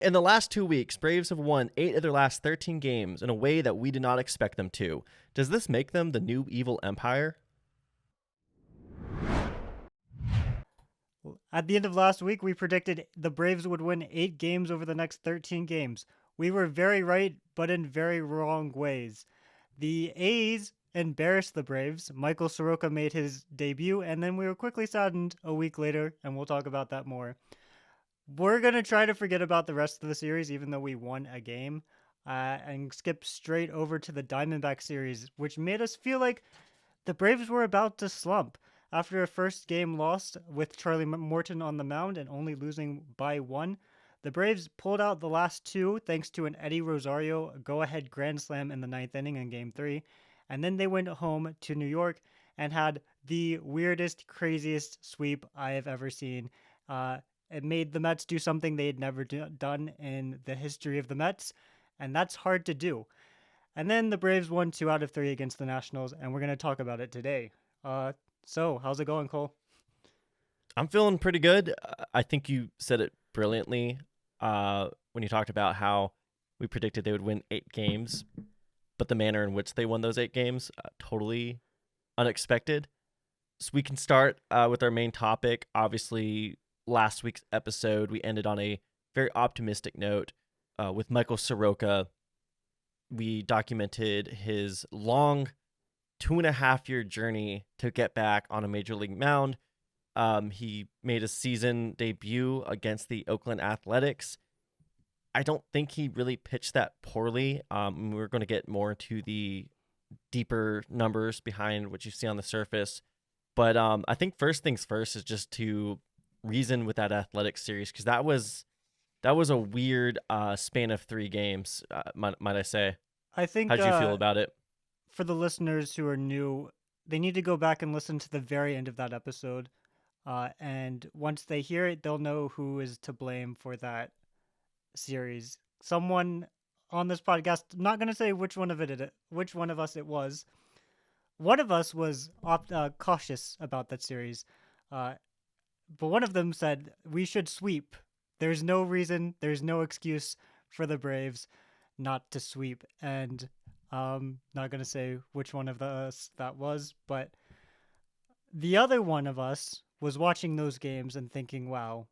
In the last 2 weeks, Braves have won 8 of their last 13 games in a way that we did not expect them to. Does this make them the new evil empire? At the end of last week, we predicted the Braves would win 8 games over the next 13 games. We were very right, but in very wrong ways. The A's embarrassed the Braves. Michael Soroka made his debut, and then we were quickly saddened a week later, and we'll talk about that more. We're going to try to forget about the rest of the series, even though we won a game, and skip straight over to the Diamondback series, which made us feel like the Braves were about to slump. After a first game loss with Charlie Morton on the mound and only losing by 1, the Braves pulled out the last 2 thanks to an Eddie Rosario go-ahead grand slam in the 9th inning in Game 3, and then they went home to New York and had the weirdest, craziest sweep I have ever seen. It made the Mets do something they had never done in the history of the Mets, and that's hard to do. And then the Braves won 2 out of 3 against the Nationals, and we're going to talk about it today. So, how's it going, Cole? I'm feeling pretty good. I think you said it brilliantly when you talked about how we predicted they would win 8 games, but the manner in which they won those 8 games, totally unexpected. So we can start with our main topic. Obviously, last week's episode, we ended on a very optimistic note with Michael Soroka. We documented his long 2.5-year journey to get back on a major league mound. He made a season debut against the Oakland Athletics. I don't think he really pitched that poorly. We're going to get more into the deeper numbers behind what you see on the surface. But I think first things first is just to reason with that Athletics series, because that was a weird span of 3 games, might I say. I think. How'd you feel about it? For the listeners who are new, they need to go back and listen to the very end of that episode. And once they hear it, they'll know who is to blame for that series. Someone on this podcast, I'm not going to say which one of us it was. One of us was cautious about that series. But one of them said, we should sweep. There's no reason, there's no excuse for the Braves not to sweep. And not going to say which one of us that was, but the other one of us was watching those games and thinking, wow,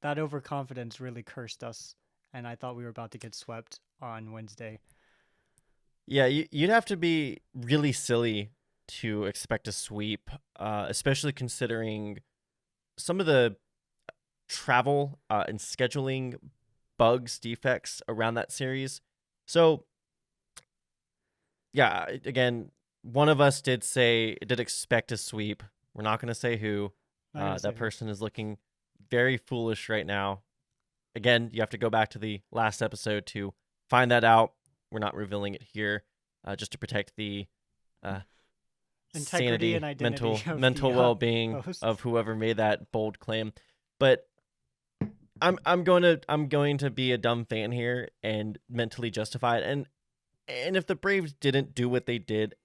that overconfidence really cursed us. And I thought we were about to get swept on Wednesday. Yeah, you'd have to be really silly to expect a sweep, especially considering some of the travel and scheduling bugs, defects around that series. So, yeah, again, one of us did expect a sweep. We're not going to say who. That person is looking very foolish right now. Again, you have to go back to the last episode to find that out. We're not revealing it here, just to protect the integrity sanity, and identity mental well-being of whoever made that bold claim. But I'm going to be a dumb fan here and mentally justify it. And if the Braves didn't do what they did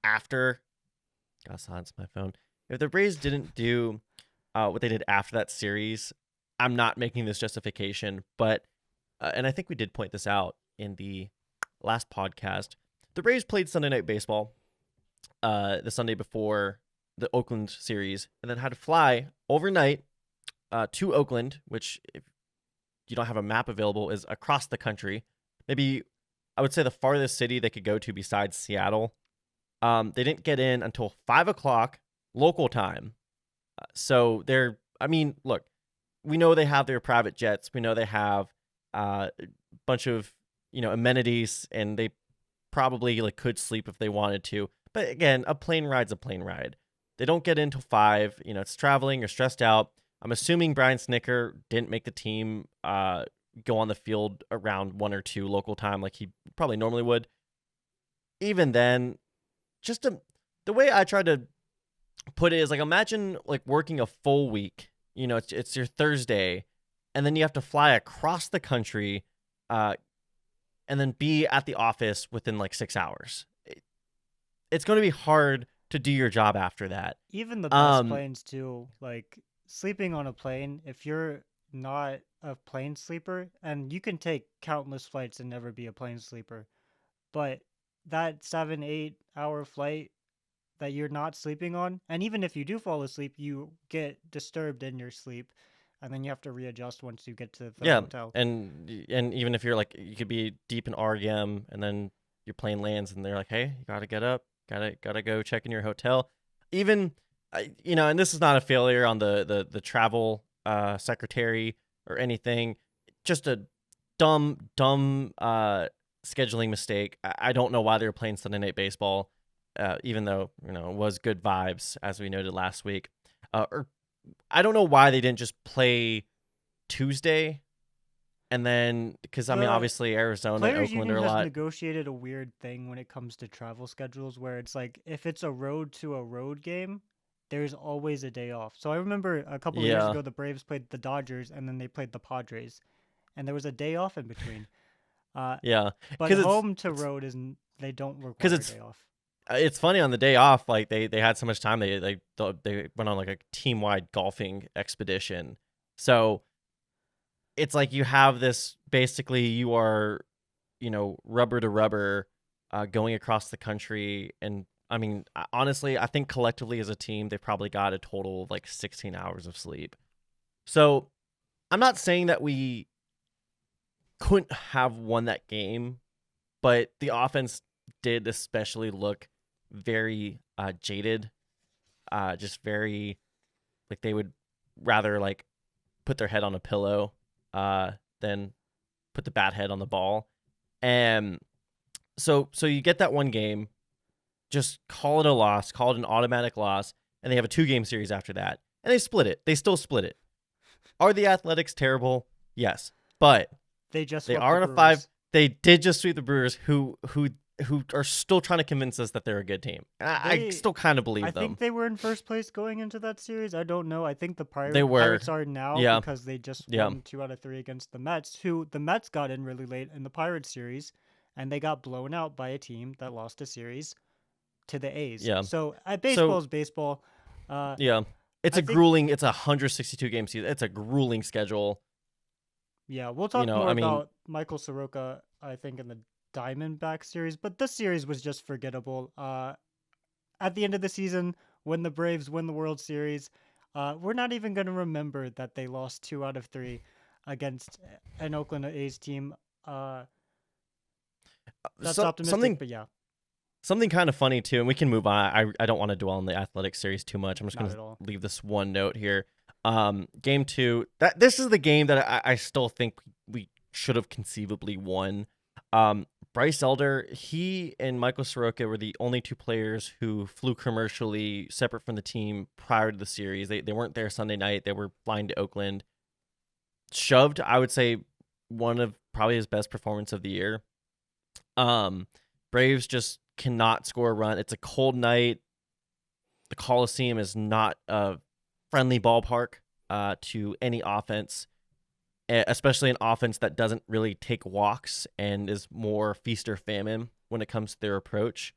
after, gotta silence my phone. If the Braves didn't do what they did after that series, I'm not making this justification. But and I think we did point this out in the last podcast. The Braves played Sunday Night Baseball the Sunday before the Oakland series, and then had to fly overnight to Oakland, which, if you don't have a map available, is across the country. Maybe I would say the farthest city they could go to besides Seattle. They didn't get in until 5 o'clock local time. So look, we know they have their private jets. We know they have a bunch of, amenities, and they probably could sleep if they wanted to. But again, a plane ride's a plane ride. They don't get in till 5. It's traveling or stressed out. I'm assuming Brian Snitker didn't make the team go on the field around 1 or 2 local time like he probably normally would. Even then, the way I try to put it is imagine working a full week. It's your Thursday, and then you have to fly across the country and then be at the office within 6 hours. It's going to be hard to do your job after that. Even the best planes too, sleeping on a plane, if you're not a plane sleeper, and you can take countless flights and never be a plane sleeper. But that 7-8 hour flight that you're not sleeping on, and even if you do fall asleep, you get disturbed in your sleep, and then you have to readjust once you get to the Yeah, hotel. and even if you're like, you could be deep in REM, and then your plane lands, and they're like, "Hey, you gotta get up, gotta go check in your hotel." Even, and this is not a failure on the travel secretary or anything, just a dumb scheduling mistake. I don't know why they were playing Sunday Night Baseball, even though it was good vibes as we noted last week. Or I don't know why they didn't just play Tuesday, and then because obviously Arizona and Players Oakland are Union a has lot. negotiated a weird thing when it comes to travel schedules, where it's like if it's a road to a road game, there's always a day off. So I remember a couple of years Yeah, ago, the Braves played the Dodgers, and then they played the Padres, and there was a day off in between. Uh, yeah, but because home to it's road isn't. They don't because require a day off. it's funny on the day off. Like they had so much time, they went on like a team wide golfing expedition. So it's like you have this, basically you are, rubber to rubber, going across the country. And I mean, honestly, I think collectively as a team, they probably got a total of like 16 hours of sleep. So I'm not saying that we couldn't have won that game, but the offense did especially look very jaded, just very like they would rather like put their head on a pillow than put the bat head on the ball. And so you get that one game, just call it a loss, call it an automatic loss, and they have a 2-game series after that, and they split it. They still split it. Are the Athletics terrible? Yes, but They just they swept are the in a 5. Brewers. They did just sweep the Brewers, who are still trying to convince us that they're a good team. I still kind of believe I them. think they were in first place going into that series. I don't know. I think the They were. Pirates are now Yeah. because they just Yeah. won 2 out of 3 against the Mets, who the Mets got in really late in the Pirates series, and they got blown out by a team that lost a series to the A's. Yeah. So baseball is baseball. Yeah. It's I a think- grueling. It's a 162 game season. It's a grueling schedule. Yeah, we'll talk more about Michael Soroka, I think, in the Diamondbacks series, but this series was just forgettable. At the end of the season, when the Braves win the World Series, we're not even going to remember that they lost 2 out of 3 against an Oakland A's team. That's optimistic, but yeah. Something kind of funny too, and we can move on. I don't want to dwell on the Athletics series too much. I'm just going to leave this one note here. Game 2. This is the game that I still think we should have conceivably won. Bryce Elder, he and Michael Soroka were the only 2 players who flew commercially separate from the team prior to the series. They weren't there Sunday night. They were flying to Oakland. Shoved, I would say, one of probably his best performance of the year. Braves just cannot score a run. It's a cold night. The Coliseum is not a friendly ballpark to any offense, especially an offense that doesn't really take walks and is more feast or famine when it comes to their approach.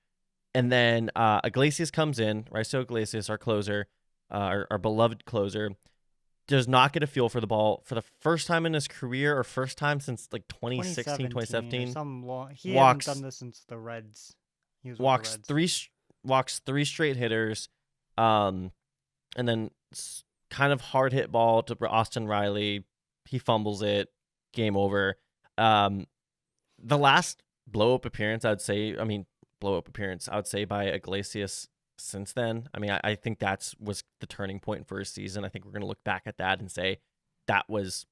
And then Iglesias comes in, Raiso Iglesias, our closer, our beloved closer, does not get a feel for the ball for the first time in his career, or first time since like 2016, 2017. He hasn't done this since the Reds. Walks three straight hitters, and then kind of hard hit ball to Austin Riley. He fumbles it. Game over. The last blow up appearance, I would say by Iglesias since then. I mean, I think was the turning point for his season. I think we're going to look back at that and say that was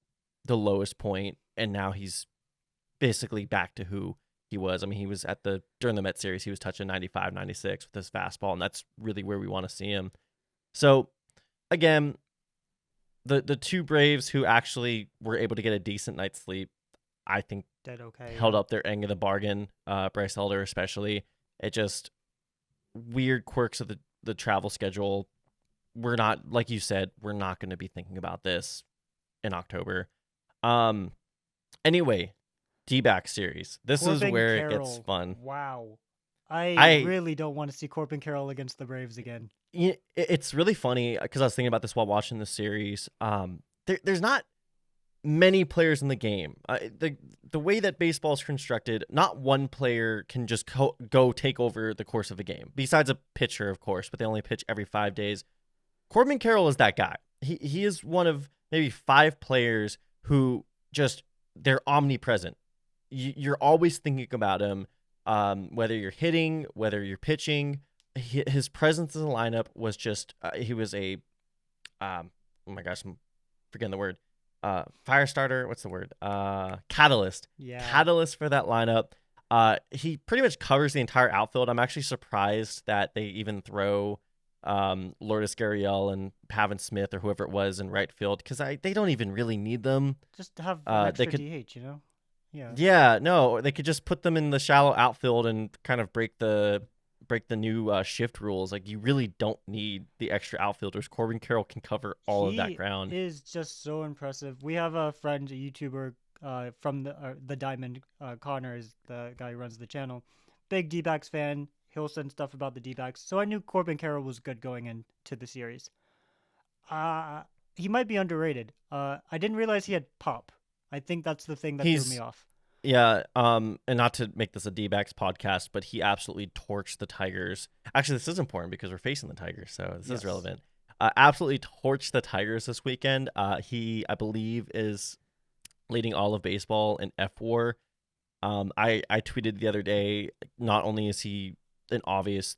the lowest point, and now he's basically back to who he was. I mean, he was during the Mets series, he was touching 95, 96 with his fastball, and that's really where we want to see him. So, again, the 2 Braves who actually were able to get a decent night's sleep, I think held up their end of the bargain. Bryce Elder especially. It just weird quirks of the travel schedule. We're not, like you said, we're not going to be thinking about this in October. Anyway, D-back series. This is where it gets fun. Wow. I really don't want to see Corbin Carroll against the Braves again. It's really funny because I was thinking about this while watching the series. There's not many players in the game. The way that baseball is constructed, not one player can just go take over the course of a game. Besides a pitcher, of course, but they only pitch every 5 days. Corbin Carroll is that guy. He is one of maybe 5 players who just, they're omnipresent. You're always thinking about him, whether you're hitting, whether you're pitching. His presence in the lineup was just, he was a, oh my gosh, I'm forgetting the word. Fire starter, what's the word? Catalyst. Yeah. Catalyst for that lineup. He pretty much covers the entire outfield. I'm actually surprised that they even throw Lourdes Gurriel and Pavin Smith or whoever it was in right field, because they don't even really need them. Just to have extra DH, Yeah. Yeah, no, they could just put them in the shallow outfield and kind of break the new shift rules. Like, you really don't need the extra outfielders. Corbin Carroll can cover all of that ground. He is just so impressive. We have a friend, a YouTuber from the Diamond. Connor is the guy who runs the channel. Big D-backs fan. He'll send stuff about the D-backs. So I knew Corbin Carroll was good going into the series. He might be underrated. I didn't realize he had pop. I think that's the thing that threw me off. Yeah, and not to make this a D-backs podcast, but he absolutely torched the Tigers. Actually, this is important because we're facing the Tigers, so this is relevant. Absolutely torched the Tigers this weekend. He, I believe, is leading all of baseball in F-WAR. I tweeted the other day, not only is he the obvious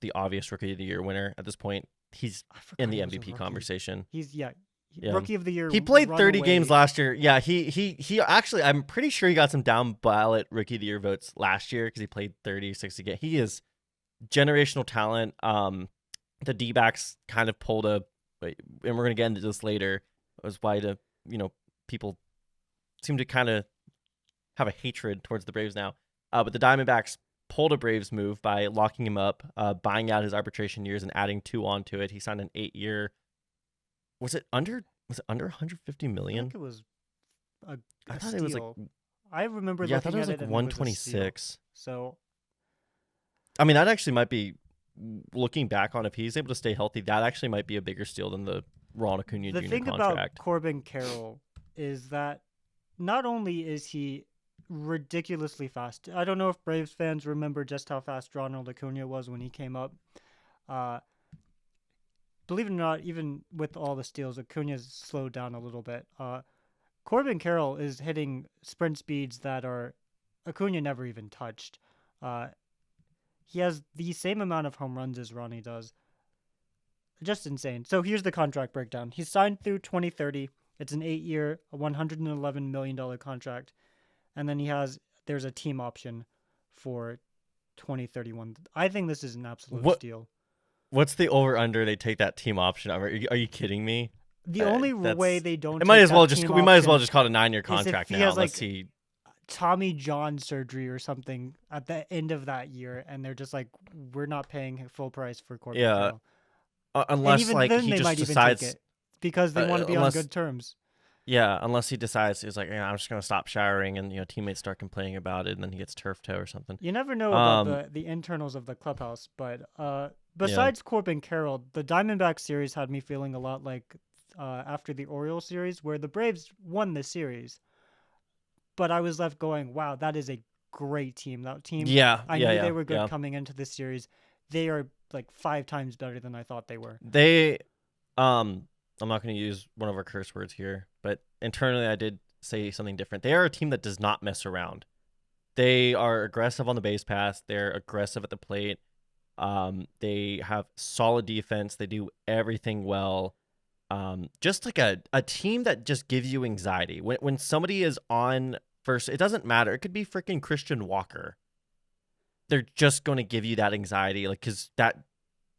Rookie of the Year winner at this point, he's in the MVP conversation. He's Rookie of the Year. He played 30 games last year. Yeah, he actually, I'm pretty sure he got some down ballot Rookie of the Year votes last year because he played 30, 60 games. He is generational talent. The D-backs kind of pulled and we're going to get into this later, was why people seem to kind of have a hatred towards the Braves now. But the Diamondbacks pulled a Braves move by locking him up, buying out his arbitration years and adding 2 onto it. He signed an 8-year. Was it under 150 million? I think it was a I thought steal. it was like, I remember yeah, I looking thought it was at like it 126. So, I mean, that actually might be, looking back on, if he's able to stay healthy, that actually might be a bigger steal than the Ron Acuna Jr. The thing contract. about Corbin Carroll is that not only is he ridiculously fast. I don't know if Braves fans remember just how fast Ronald Acuna was when he came up. Believe it or not, even with all the steals, Acuna's slowed down a little bit. Corbin Carroll is hitting sprint speeds that are Acuna never even touched. He has the same amount of home runs as Ronnie does. Just insane. So here's the contract breakdown. He's signed through 2030. It's an 8-year, $111 million contract. And then there's a team option for 2031. I think this is an absolute steal. What's the over-under they take that team option over? Are you kidding me? The only way they don't we might as well just call it a 9-year contract now. He has Tommy John surgery or something at the end of that year, and they're just like, we're not paying full price for Corbin Carroll. Unless he just decides, take it because they want to be on good terms. Yeah, unless he decides he's like, I'm just gonna stop showering, and teammates start complaining about it, and then he gets turf toe or something. You never know about the internals of the clubhouse, but besides Corbin Carroll, the Diamondbacks series had me feeling a lot like after the Orioles series, where the Braves won the series, but I was left going, wow, that is a great team. That team, I knew they were good coming into this series. They are like 5 times better than I thought they were. I'm not going to use one of our curse words here, but internally I did say something different. They are a team that does not mess around. They are aggressive on the base pass. They're aggressive at the plate. They have solid defense. They do everything well. Just like a team that just gives you anxiety. When somebody is on first, it doesn't matter. It could be freaking Christian Walker. They're just going to give you that anxiety, because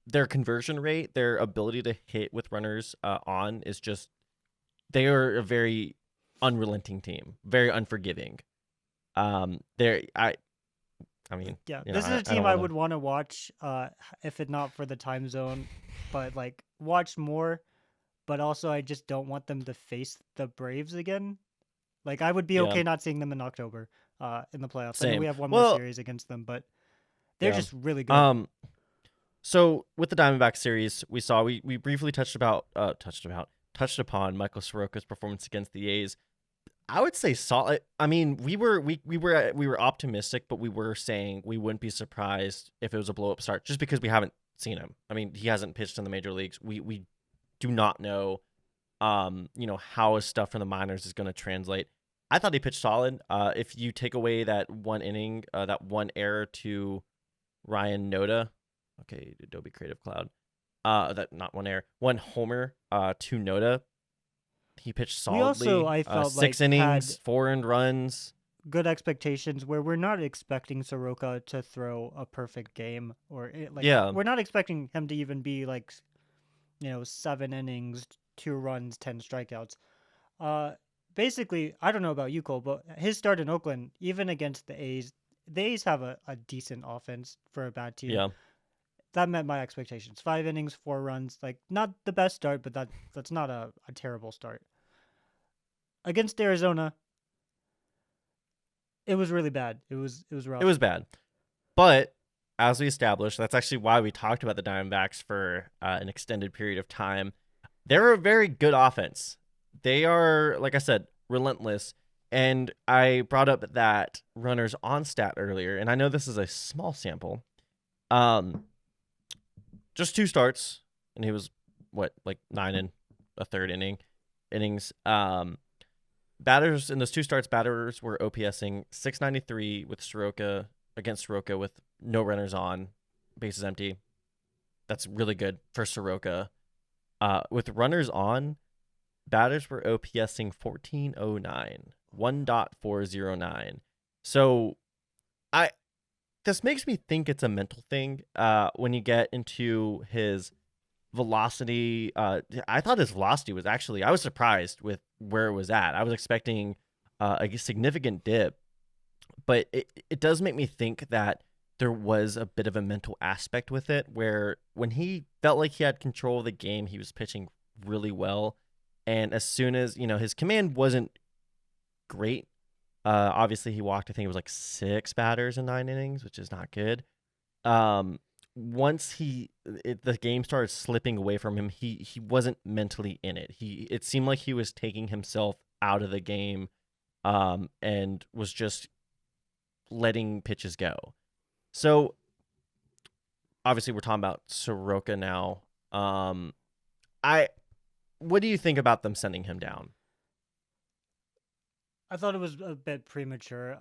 their conversion rate, their ability to hit with runners on is just, they are a very unrelenting team, very unforgiving. This is a team I would want to watch if it not for the time zone, but watch more. But also, I just don't want them to face the Braves again. I would be okay not seeing them in October in the playoffs. Same. I know we have one more series against them, but they're just really good. So with the Diamondback series, we briefly touched upon Michael Soroka's performance against the A's. I would say solid. I mean, we were optimistic, but we were saying we wouldn't be surprised if it was a blow up start, just because we haven't seen him. I mean, he hasn't pitched in the major leagues. We do not know, how his stuff from the minors is going to translate. I thought he pitched solid. If you take away that one inning, that one error to Ryan Noda, okay, Adobe Creative Cloud, that not one error, one homer, to Noda. He pitched solidly. We also, I felt six like, innings, had 4 earned runs. good expectations where we're not expecting Soroka to throw a perfect game, or Yeah, we're not expecting him to even be 7 innings, 2 runs, 10 strikeouts. Basically, I don't know about you, Cole, but his start in Oakland, even against the A's have a decent offense for a bad team. yeah. That met my expectations. 5 innings, 4 runs, not the best start, but that's not a terrible start. Against Arizona, it was really bad. It was rough. It was bad. But as we established, that's actually why we talked about the Diamondbacks for an extended period of time. They're a very good offense. They are, like I said, relentless. And I brought up that runners on stat earlier, and I know this is a small sample. Just 2 starts, and he was 9 and a third innings. Batters in those 2 starts, batters were OPSing 693 with Soroka against Soroka with no runners on, bases empty. That's really good for Soroka. With runners on, batters were OPSing 1409, 1.409. So this makes me think it's a mental thing. When you get into his velocity, I thought his velocity was actually, I was surprised with where it was at. I was expecting a significant dip, but it does make me think that there was a bit of a mental aspect with it, where when he felt like he had control of the game, he was pitching really well. And as soon as, his command wasn't great, obviously he walked, I think it was 6 batters in 9 innings, which is not good. Once the game started slipping away from him, he wasn't mentally in it. It seemed like he was taking himself out of the game, and was just letting pitches go. So obviously we're talking about Soroka now. What do you think about them sending him down? I thought it was a bit premature.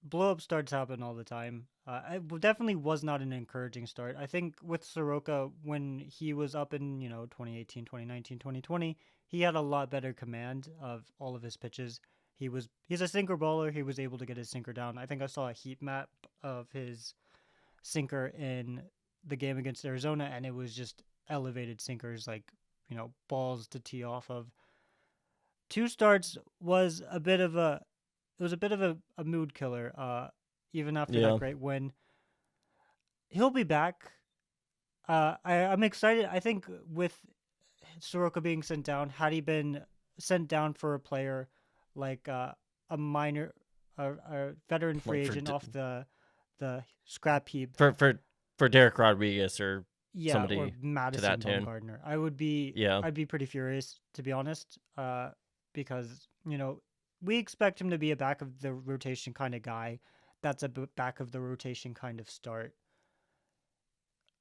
Blow-up starts happen all the time. It definitely was not an encouraging start. I think with Soroka, when he was up in 2018, 2019, 2020, he had a lot better command of all of his pitches. He's a sinker bowler. He was able to get his sinker down. I think I saw a heat map of his sinker in the game against Arizona, and it was just elevated sinkers, balls to tee off of. 2 starts was a bit of a mood killer. Even after that great win, he'll be back. I'm excited. I think with Soroka being sent down, had he been sent down for a player like a veteran free agent off the scrap heap for Derek Rodriguez or somebody or Madison to that tune, Bumgarner, I'd be pretty furious, to be honest. Because we expect him to be a back of the rotation kind of guy. That's a back of the rotation kind of start.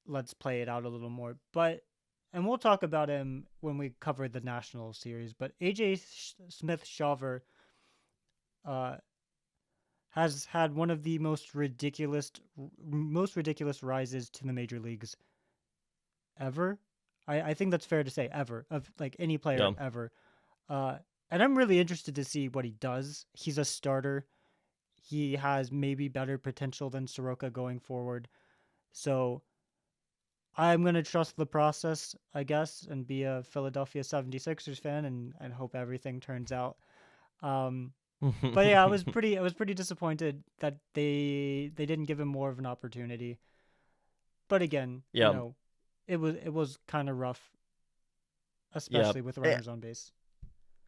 Let's play it out a little more. And we'll talk about him when we cover the national series. But AJ Smith-Shawver has had one of the most ridiculous rises to the major leagues ever. I think that's fair to say, ever, of any player ever. And I'm really interested to see what he does. He's a starter. He has maybe better potential than Soroka going forward. So I'm going to trust the process, I guess, and be a Philadelphia 76ers fan and hope everything turns out. But yeah, I was pretty disappointed that they didn't give him more of an opportunity. But again, it was kind of rough, especially with runners on base.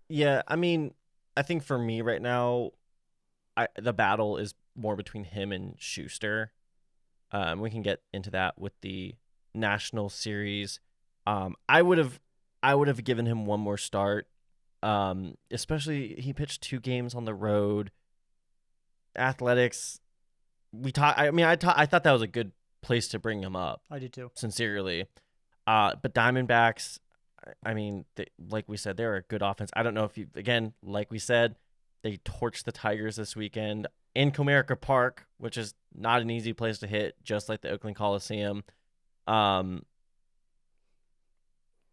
Yeah, I mean, I think for me right now, the battle is more between him and Schuster. We can get into that with the national series. I would have given him one more start. Especially he pitched 2 games on the road. Athletics, I thought that was a good place to bring him up. I did too. Sincerely. But Diamondbacks, like we said, they're a good offense. I don't know if like we said, they torched the Tigers this weekend in Comerica Park, which is not an easy place to hit, just like the Oakland Coliseum.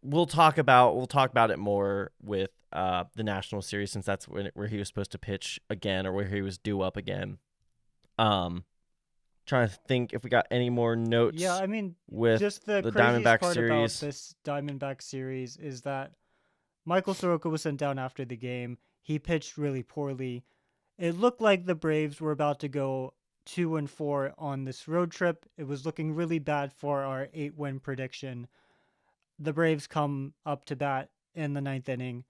We'll talk about it more with the National Series, since that's where he was supposed to pitch again, or where he was due up again. Trying to think if we got any more notes. Yeah, I mean, with just the Diamondback part series. About this Diamondback series is that Michael Soroka was sent down after the game. He pitched really poorly. It looked like the Braves were about to go 2-4 on this road trip. It was looking really bad for our 8-win prediction. The Braves come up to bat in the 9th inning,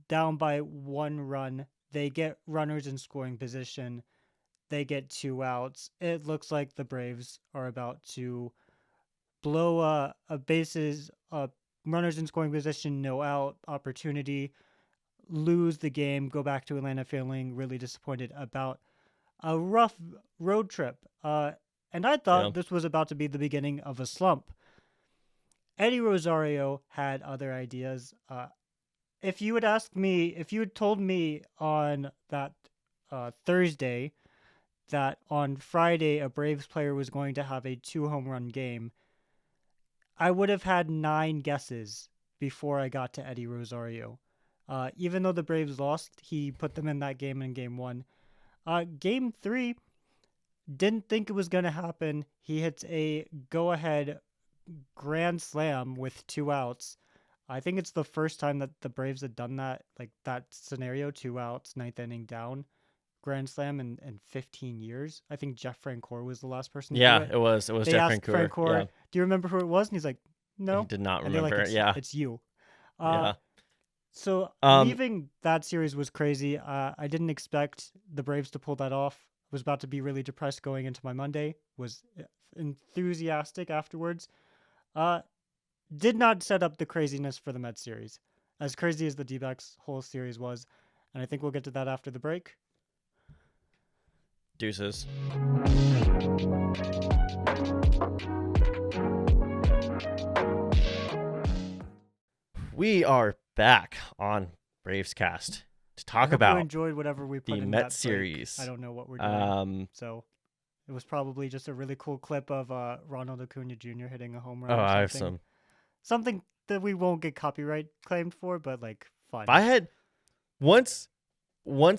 down by 1 run. They get runners in scoring position. They get 2 outs. It looks like the Braves are about to blow a bases, runners in scoring position, no out opportunity, lose the game, go back to Atlanta feeling really disappointed about a rough road trip. And I thought this was about to be the beginning of a slump. Eddie Rosario had other ideas. If you had told me on that Thursday that on Friday a Braves player was going to have a 2-home run game, I would have had 9 guesses before I got to Eddie Rosario. Even though the Braves lost, he put them in that game in Game 1. Game 3, didn't think it was going to happen. He hits a go-ahead grand slam with 2 outs. I think it's the first time that the Braves had done that, like that scenario, 2 outs, 9th inning down, grand slam in 15 years. I think Jeff Francoeur was the last person to do it. It was they Jeff asked Francoeur. Yeah. Do you remember who it was? And he's like, no. He did not and remember. Like, it's you. So leaving that series was crazy. I didn't expect the Braves to pull that off. Was about to be really depressed going into my Monday. Was enthusiastic afterwards. Did not set up the craziness for the Mets series. As crazy as the D-backs whole series was. And I think we'll get to that after the break. Deuces. We are back on BravesKast to talk about you enjoyed whatever we put the in Mets that series. I don't know what we're doing. So it was probably just a really cool clip of Ronald Acuna Jr. hitting a home run. I have something that we won't get copyright claimed for, but like fun. If I had once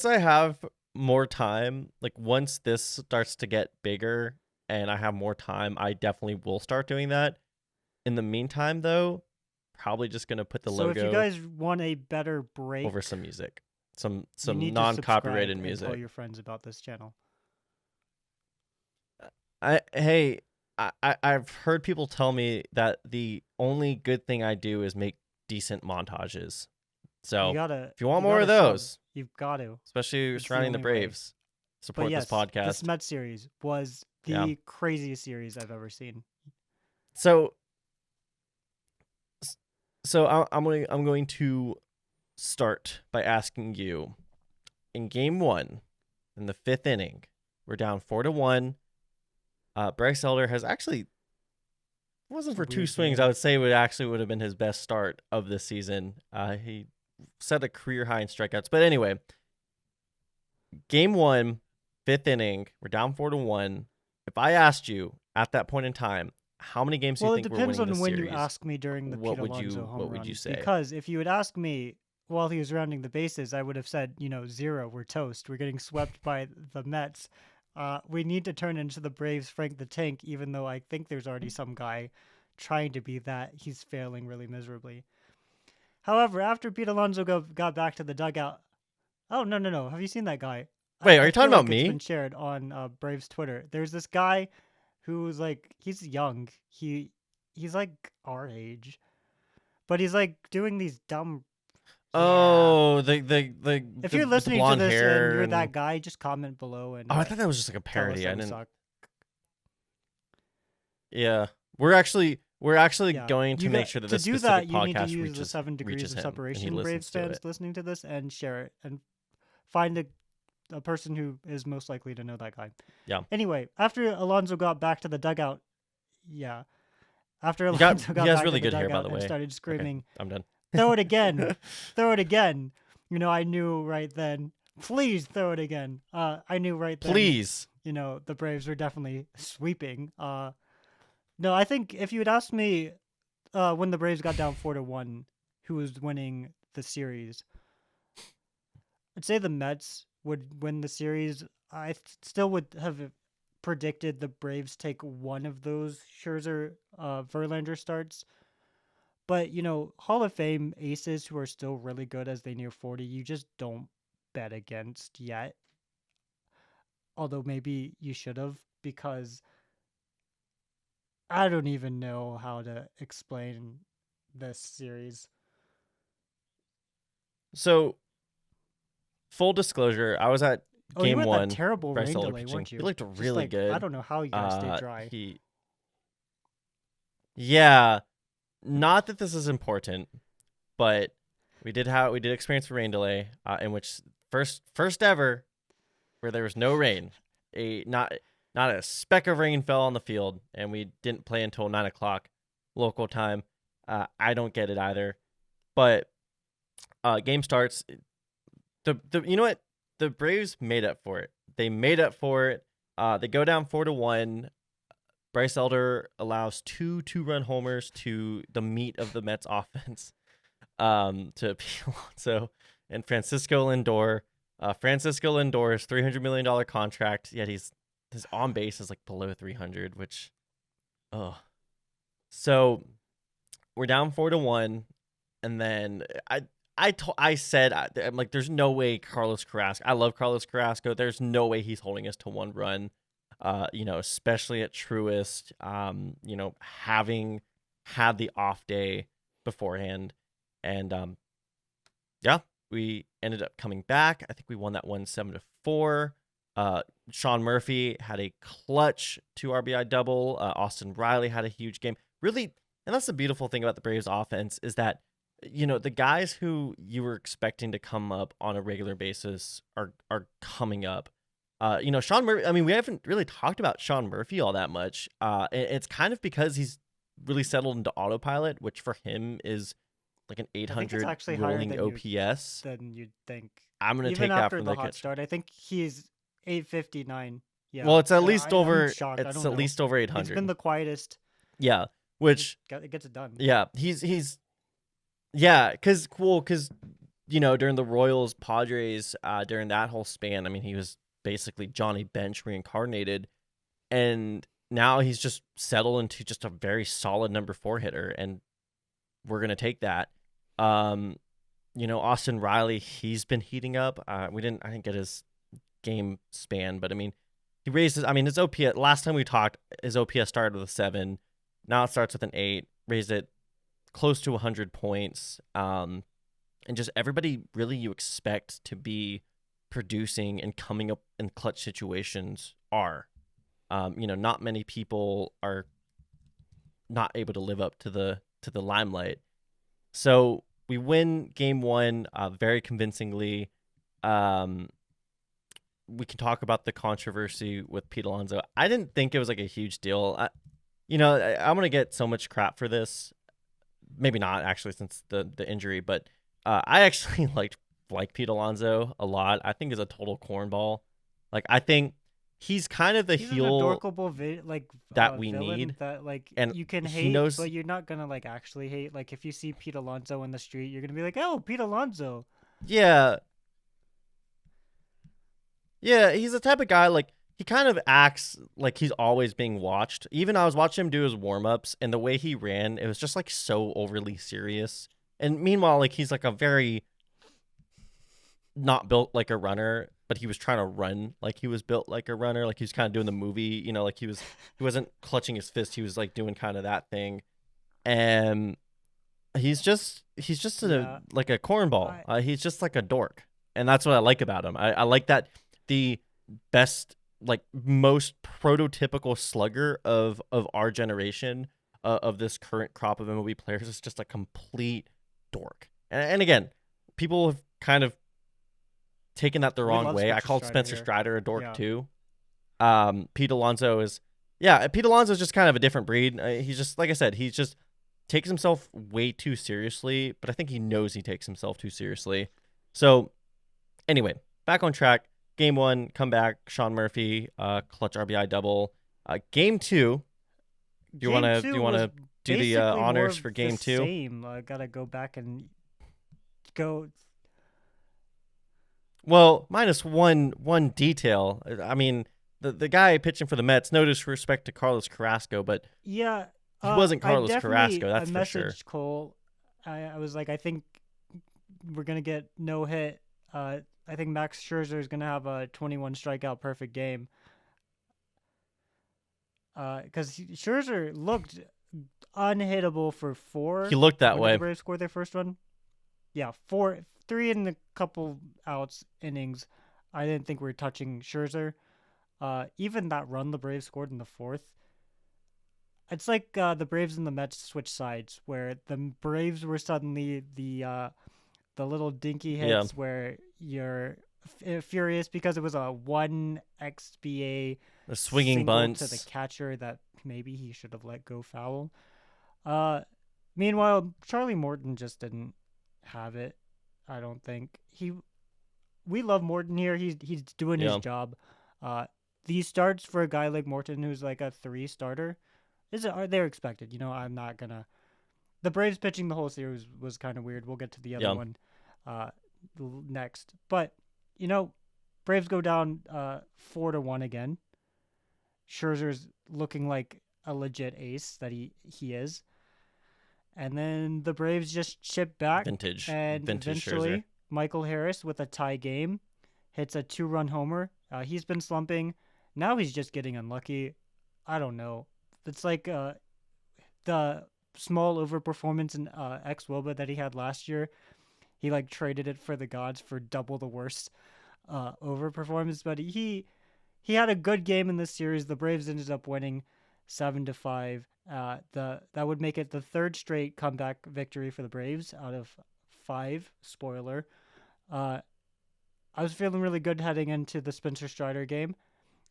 I have more time, like once this starts to get bigger and I have more time, I definitely will start doing that. In the meantime, though, probably just gonna put the logo. So if you guys want a better break over some music, some non-copyrighted music, and tell your friends about this channel. I've heard people tell me that the only good thing I do is make decent montages. So if you want more of those, you've got to, especially surrounding the Braves, support this podcast. This Mets series was the craziest series I've ever seen. So I'm going to start by asking you, in Game 1, in the 5th inning, we're down 4-1. Bryce Elder has actually, wasn't for 2 swings, I would say would have been his best start of this season. He set a career high in strikeouts. But anyway, Game 1, 5th inning, we're down 4-1. If I asked you at that point in time, how many games do you think we're winning this series? Well, it depends on when you ask me during the Pete Alonso home run. What would you say? Because if you had asked me while he was rounding the bases, I would have said, 0, we're toast. We're getting swept by the Mets. We need to turn into the Braves Frank the Tank, even though I think there's already some guy trying to be that. He's failing really miserably. However, after Pete Alonso got back to the dugout... Oh, no. Have you seen that guy? Wait, are you talking about me? It's been shared on Braves Twitter. There's this guy who's like, he's young. He's like our age, but he's like doing these dumb. Oh, the if you're listening to this and you're that guy, just comment below. And I thought that was just like a parody. I didn't. Yeah, we're actually We're actually Yeah. going to make sure that this specific you need to podcast use the 7 degrees reaches of him, and he separation listens Braves to fans it. listening to this and share it and find a person who is most likely to know that guy. Yeah. Anyway, after Alonso got back to the dugout, after Alonso got back really to the good hair, by dugout the and way. started screaming, Okay, I'm done. "Throw it again, throw it again!" I knew right then. Please throw it again. I knew right then. Please. The Braves were definitely sweeping. No, I think if you had asked me when the Braves got down 4-1, who was winning the series, I'd say the Mets would win the series. I still would have predicted the Braves take one of those Scherzer, Verlander starts. But, Hall of Fame aces who are still really good as they near 40, you just don't bet against yet. Although maybe you should have, because I don't even know how to explain this series. So, full disclosure, I was at game you had 1. That terrible Bryce rain Elder delay, pitching. weren't you? He looked really good. I don't know how you guys stayed dry. Yeah, not that this is important, but we did experience a rain delay in which first ever where there was no rain. Not a speck of rain fell on the field, and we didn't play until 9:00 local time. I don't get it either. But game starts. You know what? The Braves made up for it. They made up for it. They go down 4-1. Bryce Elder allows 2 2-run homers to the meat of the Mets offense, to Pete Alonso and Francisco Lindor. Francisco Lindor's $300 million contract, yet his on base is like below 300, which, So we're down 4-1, and then I said, I'm like, there's no way Carlos Carrasco. I love Carlos Carrasco. There's no way he's holding us to 1 run. Especially at Truist, having had the off day beforehand. And, we ended up coming back. I think we won that one 7-4. Sean Murphy had a clutch 2 RBI double. Austin Riley had a huge game. Really, and that's the beautiful thing about the Braves offense is that, the guys who you were expecting to come up on a regular basis are coming up. Sean Murphy, I mean, we haven't really talked about Sean Murphy all that much. It's kind of because he's really settled into autopilot, which for him is like an 800 rolling OPS. Than you'd think. I'm going to take that from the hot start. I think he's 859. Yeah. Well, it's at least over. It's at least over 800. It's been the quietest. Yeah, which it gets it done. Yeah, because during the Royals Padres, during that whole span, I mean, he was basically Johnny Bench reincarnated, and now he's just settled into just a very solid number 4 hitter, and we're gonna take that. Austin Riley, he's been heating up. I didn't get his game span, but I mean, he raised his OPS. Last time we talked, his OPS started with a 7. Now it starts with an 8. Raised it close to 100 points. And just everybody really you expect to be producing and coming up in clutch situations are. Not many people are not able to live up to the limelight. So we win game 1 very convincingly. We can talk about the controversy with Pete Alonso. I didn't think it was like a huge deal. I'm going to get so much crap for this. Maybe not actually since the injury, but I actually like Pete Alonso a lot. I think he's a total cornball. Like, I think he's kind of he's heel an adorable that we need. That and you can hate, but you're not gonna actually hate. Like, if you see Pete Alonso in the street, you're gonna be like, "Oh, Pete Alonso." Yeah. Yeah, he's the type of guy, he kind of acts like he's always being watched. Even I was watching him do his warm-ups, and the way he ran, it was just, so overly serious. And meanwhile, he's, a very not built like a runner, but he was trying to run like he was built like a runner. Like, he was kind of doing the movie, he wasn't clutching his fist. He was, doing kind of that thing. And he's just a cornball. He's just like a dork. And that's what I like about him. I like that the best, most prototypical slugger of our generation of this current crop of MLB players is just a complete dork. And again, people have kind of taken that the wrong way. I called Spencer Strider a dork too. Pete Alonso is just kind of a different breed. He's just, like I said, he's just takes himself way too seriously, but I think he knows he takes himself too seriously. So anyway, back on track. Game 1, comeback, Sean Murphy, clutch RBI double. Game 2, do you want to do the honors for Game 2? Same. I gotta go back and go. Well, minus one detail. I mean, the guy pitching for the Mets, no disrespect to Carlos Carrasco, but yeah, he wasn't Carlos Carrasco. That's for sure. Cole. I was like, I think we're gonna get no hit. I think Max Scherzer is going to have a 21 strikeout perfect game. Because Scherzer looked unhittable for 4. He looked that way. The Braves scored their first run. Yeah, 3 in a couple outs innings. I didn't think we were touching Scherzer. Even that run the Braves scored in the 4th. It's like the Braves and the Mets switched sides, where the Braves were suddenly the little dinky hits where you're furious because it was a 1 XBA a swinging bunt to the catcher that maybe he should have let go foul. Meanwhile, Charlie Morton just didn't have it. I don't think we love Morton here. He's doing his job. These starts for a guy like Morton, who's like a 3 starter, they're expected. You know, I'm not gonna. The Braves pitching the whole series was kind of weird. We'll get to the other one next. But, you know, Braves go down 4-1 again. Scherzer's looking like a legit ace that he is. And then the Braves just chip back. Vintage Eventually, Scherzer. Michael Harris with a tie game hits a 2-run homer. He's been slumping. Now he's just getting unlucky. I don't know. It's like the small overperformance in ex-Woba that he had last year. He like traded it for the gods for double the worst overperformance, but he had a good game in this series. The Braves ended up winning 7-5. That would make it the 3rd straight comeback victory for the Braves out of 5. Spoiler. I was feeling really good heading into the Spencer Strider game.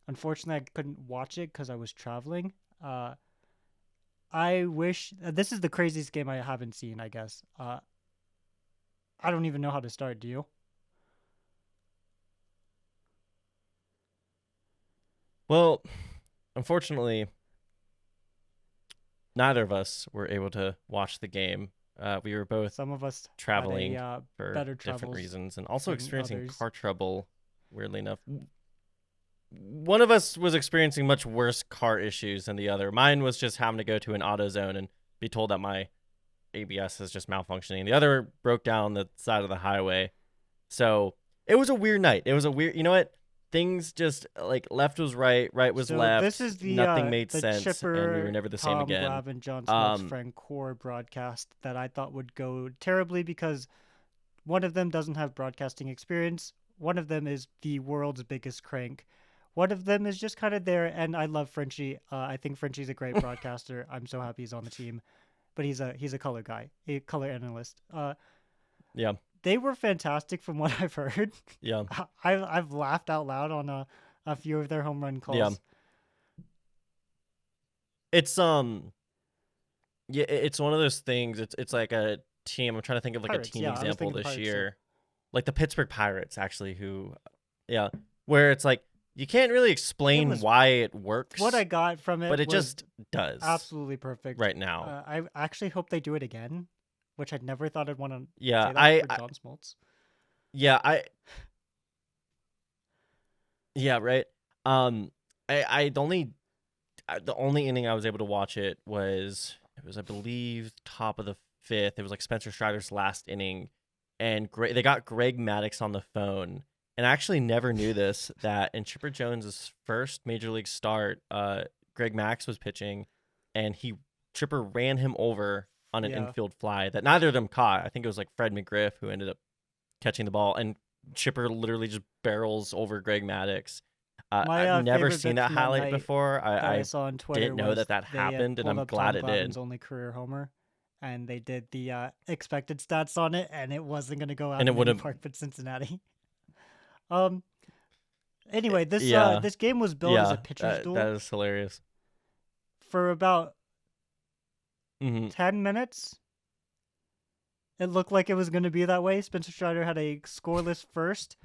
Unfortunately, I couldn't watch it because I was traveling. I wish this is the craziest game I haven't seen, I guess. I don't even know how to start. Do you? Well, unfortunately, neither of us were able to watch the game. We were both traveling for different reasons and also experiencing car trouble, weirdly enough. One of us was experiencing much worse car issues than the other. Mine was just having to go to an AutoZone and be told that my ABS is just malfunctioning. The other broke down the side of the highway. So it was a weird night. It was a weird, you know what? Things just like left was right, right was left. This is nothing made sense, Chipper, and we were never the same again. Tom and John Smoltz friend core broadcast that I thought would go terribly because one of them doesn't have broadcasting experience. One of them is the world's biggest crank. One of them is just kind of there, and I love Frenchie. I think Frenchie's a great broadcaster. I'm so happy he's on the team, but he's a color guy, a color analyst. Yeah. They were fantastic from what I've heard. Yeah. I've laughed out loud on a few of their home run calls. Yeah. It's it's one of those things. It's like a team. I'm trying to think of like Pirates, a team example this year. Like the Pittsburgh Pirates, actually, where it's like you can't really explain why it works. What I got from it, but it just does. Absolutely perfect. Right now. I actually hope they do it again. Which I'd never thought I'd want to say that for John Smoltz. Yeah, right. The only inning I was able to watch it was I believe top of the 5th. It was like Spencer Strider's last inning, and they got Greg Maddux on the phone. And I actually never knew this, that in Chipper Jones's first major league start, Greg Maddux was pitching, and Chipper ran him over on an infield fly that neither of them caught. I think it was like Fred McGriff who ended up catching the ball, and Chipper literally just barrels over Greg Maddux. I've My never favorite seen bit that from that highlight night before. that I I saw on Twitter didn't know was that they had happened, and pulled I'm up glad Tom it did. Glavine only career homer, and they did the expected stats on it, and it wasn't going to go out And it in would any have, park but Cincinnati. Um. Anyway, this yeah, this game was billed as a yeah, pitcher's that duel is hilarious. for about Hmm 10 minutes. It looked like it was going to be that way. Spencer Strider had a scoreless first.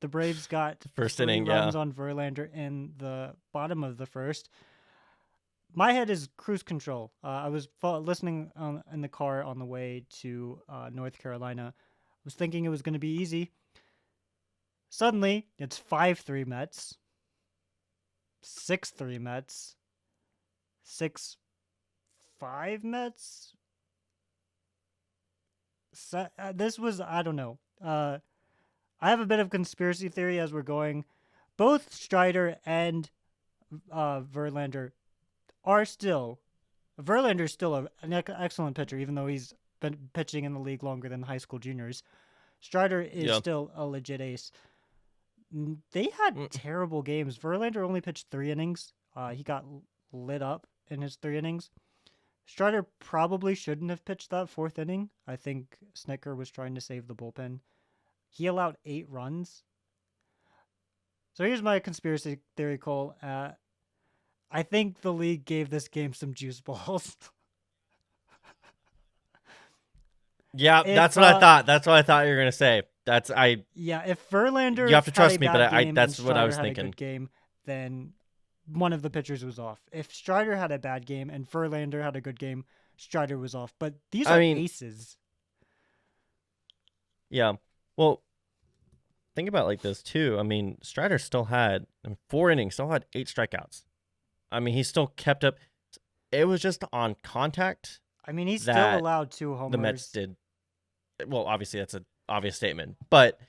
The Braves got First 3 inning, yeah. runs on Verlander in the bottom of the first. My head is cruise control. I was listening in the car on the way to North Carolina. I was thinking it was going to be easy. Suddenly, it's 5-3 Mets, 6-3 Mets, 6-5 Mets. This was, I don't know. I have a bit of conspiracy theory as we're going. Both Strider and Verlander are still. Verlander's still an excellent pitcher, even though he's been pitching in the league longer than high school juniors. Strider is Yeah. still a legit ace. They had terrible games. Verlander only pitched 3 innings. He got lit up in his 3 innings. Strider probably shouldn't have pitched that 4th inning. I think Snicker was trying to save the bullpen. He allowed 8 runs. So here's my conspiracy theory, Cole. I think the league gave this game some juice balls. Yeah, that's what I thought. That's what I thought you were gonna say. Yeah, if Verlander you have to trust me, had a but bad game that's and what I Strider was had a thinking. good game, then one of the pitchers was off. If Strider had a bad game and Verlander had a good game, Strider was off. But these are aces. Yeah. Well, think about it like this too. I mean, Strider still had in 4 innings, still had 8 strikeouts. I mean, he still kept up. It was just on contact. I mean, he still allowed 2 homers. The Mets did. Well, obviously that's an obvious statement, but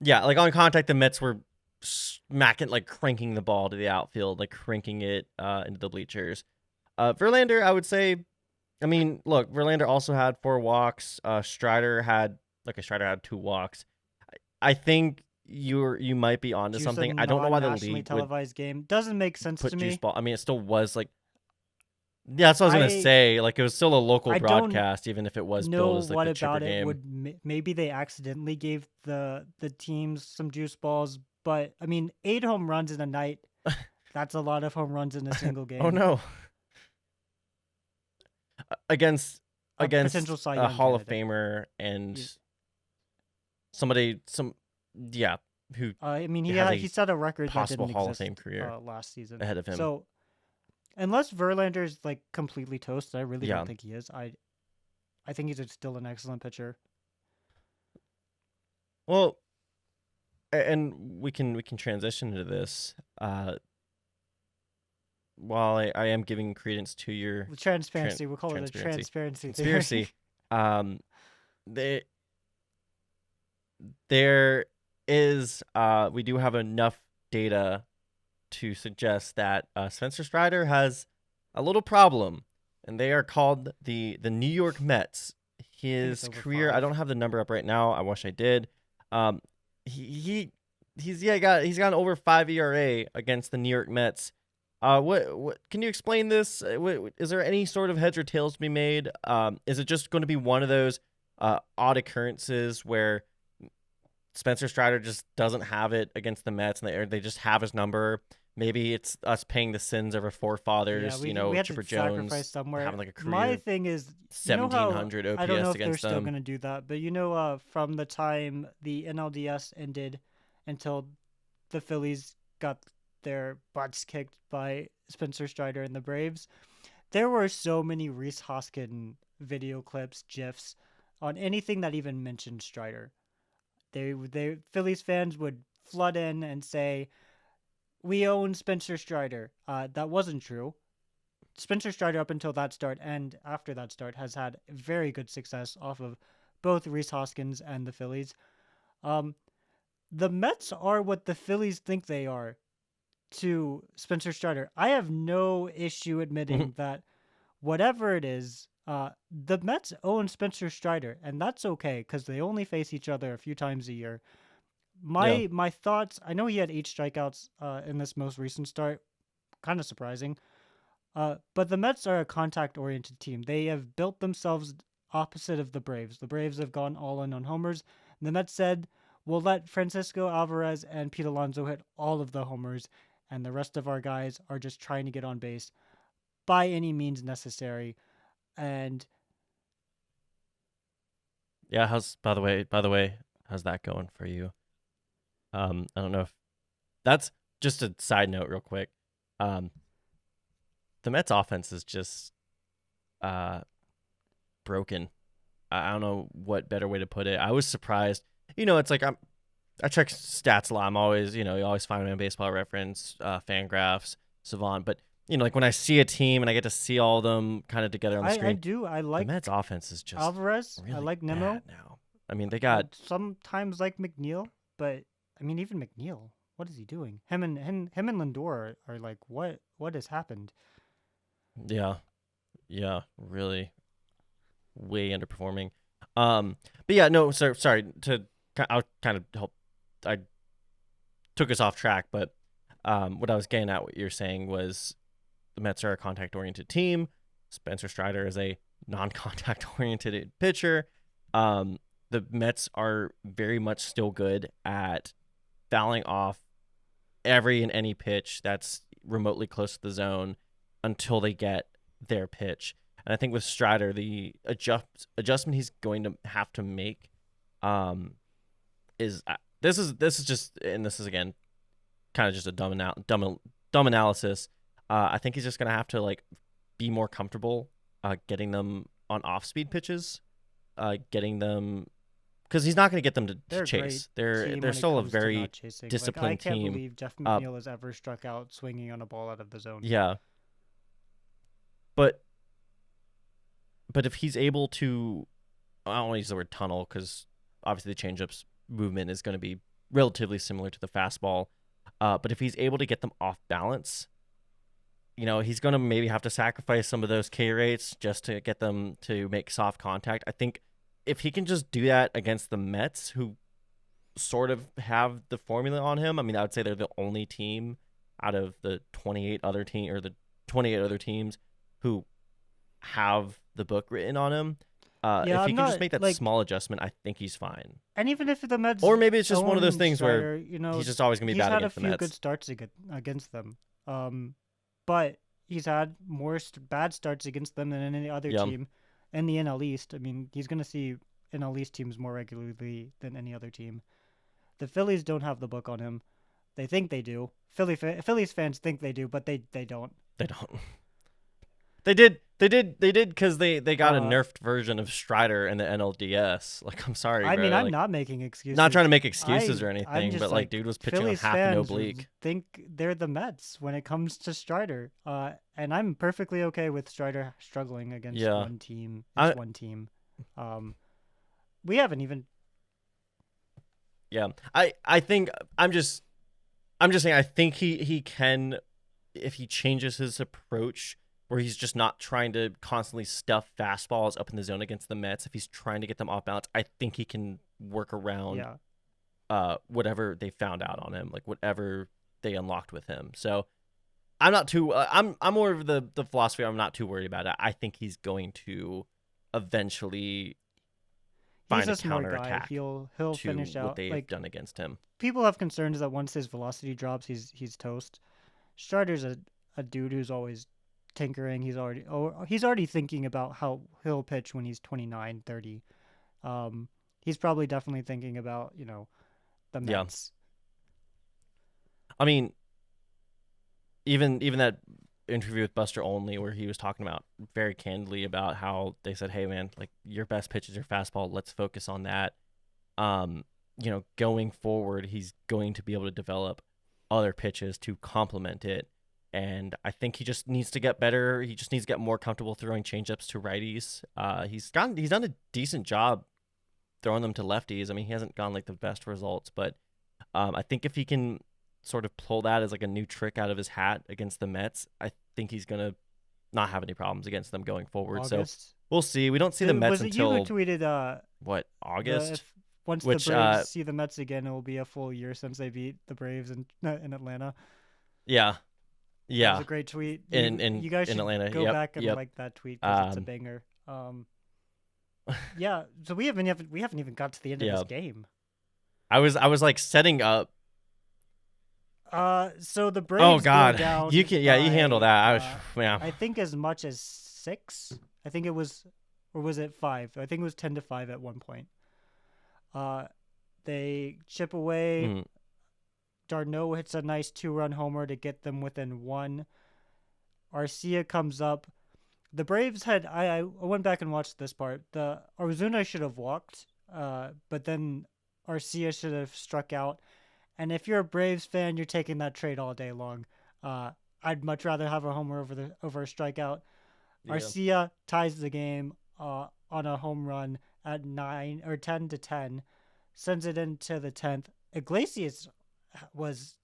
yeah, like on contact, the Mets were smacking, like cranking the ball to the outfield, like cranking it into the bleachers. Verlander, I would say. I mean, look, Verlander also had 4 walks. Strider had 2 walks. I think you might be onto something. I don't know why the league televised game doesn't make sense to me. Juice ball. I mean, it still was like. Yeah, that's what I was gonna say. Like, it was still a local broadcast, even if it was billed as like the chipper game. What about it would maybe they accidentally gave the teams some juice balls, but I mean, 8 home runs in a night. That's a lot of home runs in a single game. Oh no. Against a Hall of Famer and who I mean, he set a record possible that didn't Hall exist, of Fame career last season ahead of him. So unless Verlander's like completely toast, I really don't think he is. I think he's still an excellent pitcher. Well, and we can transition to this. While I am giving credence to your transparency, we'll call it a transparency conspiracy. There is we do have enough data to suggest that Spencer Strider has a little problem, and they are called the New York Mets. His career, 5. I don't have the number up right now. I wish I did. He's got an over 5 ERA against the New York Mets. What can you explain this? Is there any sort of heads or tails to be made? Is it just going to be one of those odd occurrences where Spencer Strider just doesn't have it against the Mets, and they just have his number? Maybe it's us paying the sins of our forefathers. We had Chipper Jones somewhere. Having like a career. My thing is 1,700 OPS I don't know if against they're still going to do that, but from the time the NLDS ended until the Phillies got their butts kicked by Spencer Strider and the Braves, there were so many Rhys Hoskins video clips, GIFs on anything that even mentioned Strider. They Phillies fans would flood in and say, "We own Spencer Strider." That wasn't true. Spencer Strider, up until that start and after that start, has had very good success off of both Rhys Hoskins and the Phillies. The Mets are what the Phillies think they are to Spencer Strider. I have no issue admitting that whatever it is, the Mets own Spencer Strider, and that's okay because they only face each other a few times a year. my thoughts. I know he had 8 strikeouts in this most recent start. Kind of surprising. But the Mets are a contact-oriented team. They have built themselves opposite of the Braves. The Braves have gone all in on homers. And the Mets said, we'll let Francisco Alvarez and Pete Alonso hit all of the homers, and the rest of our guys are just trying to get on base by any means necessary. And yeah, by the way, how's that going for you? I don't know if that's just a side note real quick. The Mets offense is just broken. I don't know what better way to put it. I was surprised. It's like I check stats a lot. I'm always, you always find me on Baseball Reference, Fangraphs, Savant. But like when I see a team and I get to see all of them kind of together on the screen, I do. I like the Mets offense is just Alvarez. really I like Nemo now. I mean, they got sometimes like McNeil, but I mean even McNeil. What is he doing? Him and Lindor are like, what has happened? Yeah, really way underperforming. But yeah, no, sorry I'll kind of help. I took us off track, but what I was getting at, what you're saying was the Mets are a contact-oriented team. Spencer Strider is a non-contact-oriented pitcher. The Mets are very much still good at fouling off every and any pitch that's remotely close to the zone until they get their pitch. And I think with Strider, the adjustment he's going to have to make is this is just, and this is again kind of just a dumb analysis. I think he's just going to have to like be more comfortable getting them on off-speed pitches, getting them, because he's not going to get them to chase. They're still a very disciplined team. I can't believe Jeff McNeil has ever struck out swinging on a ball out of the zone. Yeah. But if he's able to, I don't want to use the word tunnel because obviously the changeup's movement is going to be relatively similar to the fastball. But if he's able to get them off balance, he's going to maybe have to sacrifice some of those K rates just to get them to make soft contact. I think if he can just do that against the Mets, who sort of have the formula on him, I mean, I would say they're the only team out of the 28 other teams who have the book written on him. If he can just make that small adjustment, I think he's fine. And even if the Mets, or maybe it's just one of those things where he's just always going to be bad against the Mets. He's had a few good starts against them, but he's had more bad starts against them than any other team in the NL East. I mean, he's going to see NL East teams more regularly than any other team. The Phillies don't have the book on him. They think they do. Phillies fans think they do, but they don't. They don't. They did because they got a nerfed version of Strider in the NLDS. Like, I'm sorry, I bro. mean, I'm not making excuses. Not trying to make excuses or anything, but like dude was pitching Phillies on half an fans oblique. Think they're the Mets when it comes to Strider, and I'm perfectly okay with Strider struggling against one team. It's one team. We haven't even. Yeah, I think I'm just saying I think he can, if he changes his approach, where he's just not trying to constantly stuff fastballs up in the zone against the Mets. If he's trying to get them off balance, I think he can work around whatever they found out on him, like whatever they unlocked with him. So I'm not too. I'm more of the philosophy. I'm not too worried about it. I think he's going to eventually find a counterattack. He'll finish out what they've done against him. People have concerns that once his velocity drops, he's toast. Strider's a dude who's always tinkering. He's already thinking about how he'll pitch when he's 29, 30. He's probably definitely thinking about the Mets. I mean, even that interview with Buster Olney where he was talking about very candidly about how they said, hey man, like your best pitch is your fastball, let's focus on that. Going forward, he's going to be able to develop other pitches to complement it. And I think he just needs to get better. He just needs to get more comfortable throwing changeups to righties. He's done a decent job throwing them to lefties. I mean, he hasn't gone like the best results, but I think if he can sort of pull that as like a new trick out of his hat against the Mets, I think he's gonna not have any problems against them going forward. August? So we'll see. We don't see the Mets was it until you who tweeted what, August? once the Braves see the Mets again, it will be a full year since they beat the Braves in Atlanta. Yeah. That was a great tweet. You guys should Atlanta. go back and like that tweet because it's a banger. Yeah, so we haven't even got to the end of this game. I was like setting up. So the Braves go down. You handle that. I think as much as 6. I think it was, or was it 5? I think it was 10-5 at one point. They chip away. Darno hits a nice 2-run homer to get them within 1. Arcia comes up. The Braves had I went back and watched this part. The Ozuna should have walked, but then Arcia should have struck out. And if you're a Braves fan, you're taking that trade all day long. I'd much rather have a homer over a strikeout. Yeah. Arcia ties the game on a home run at 10-10, sends it into the 10th. Iglesias was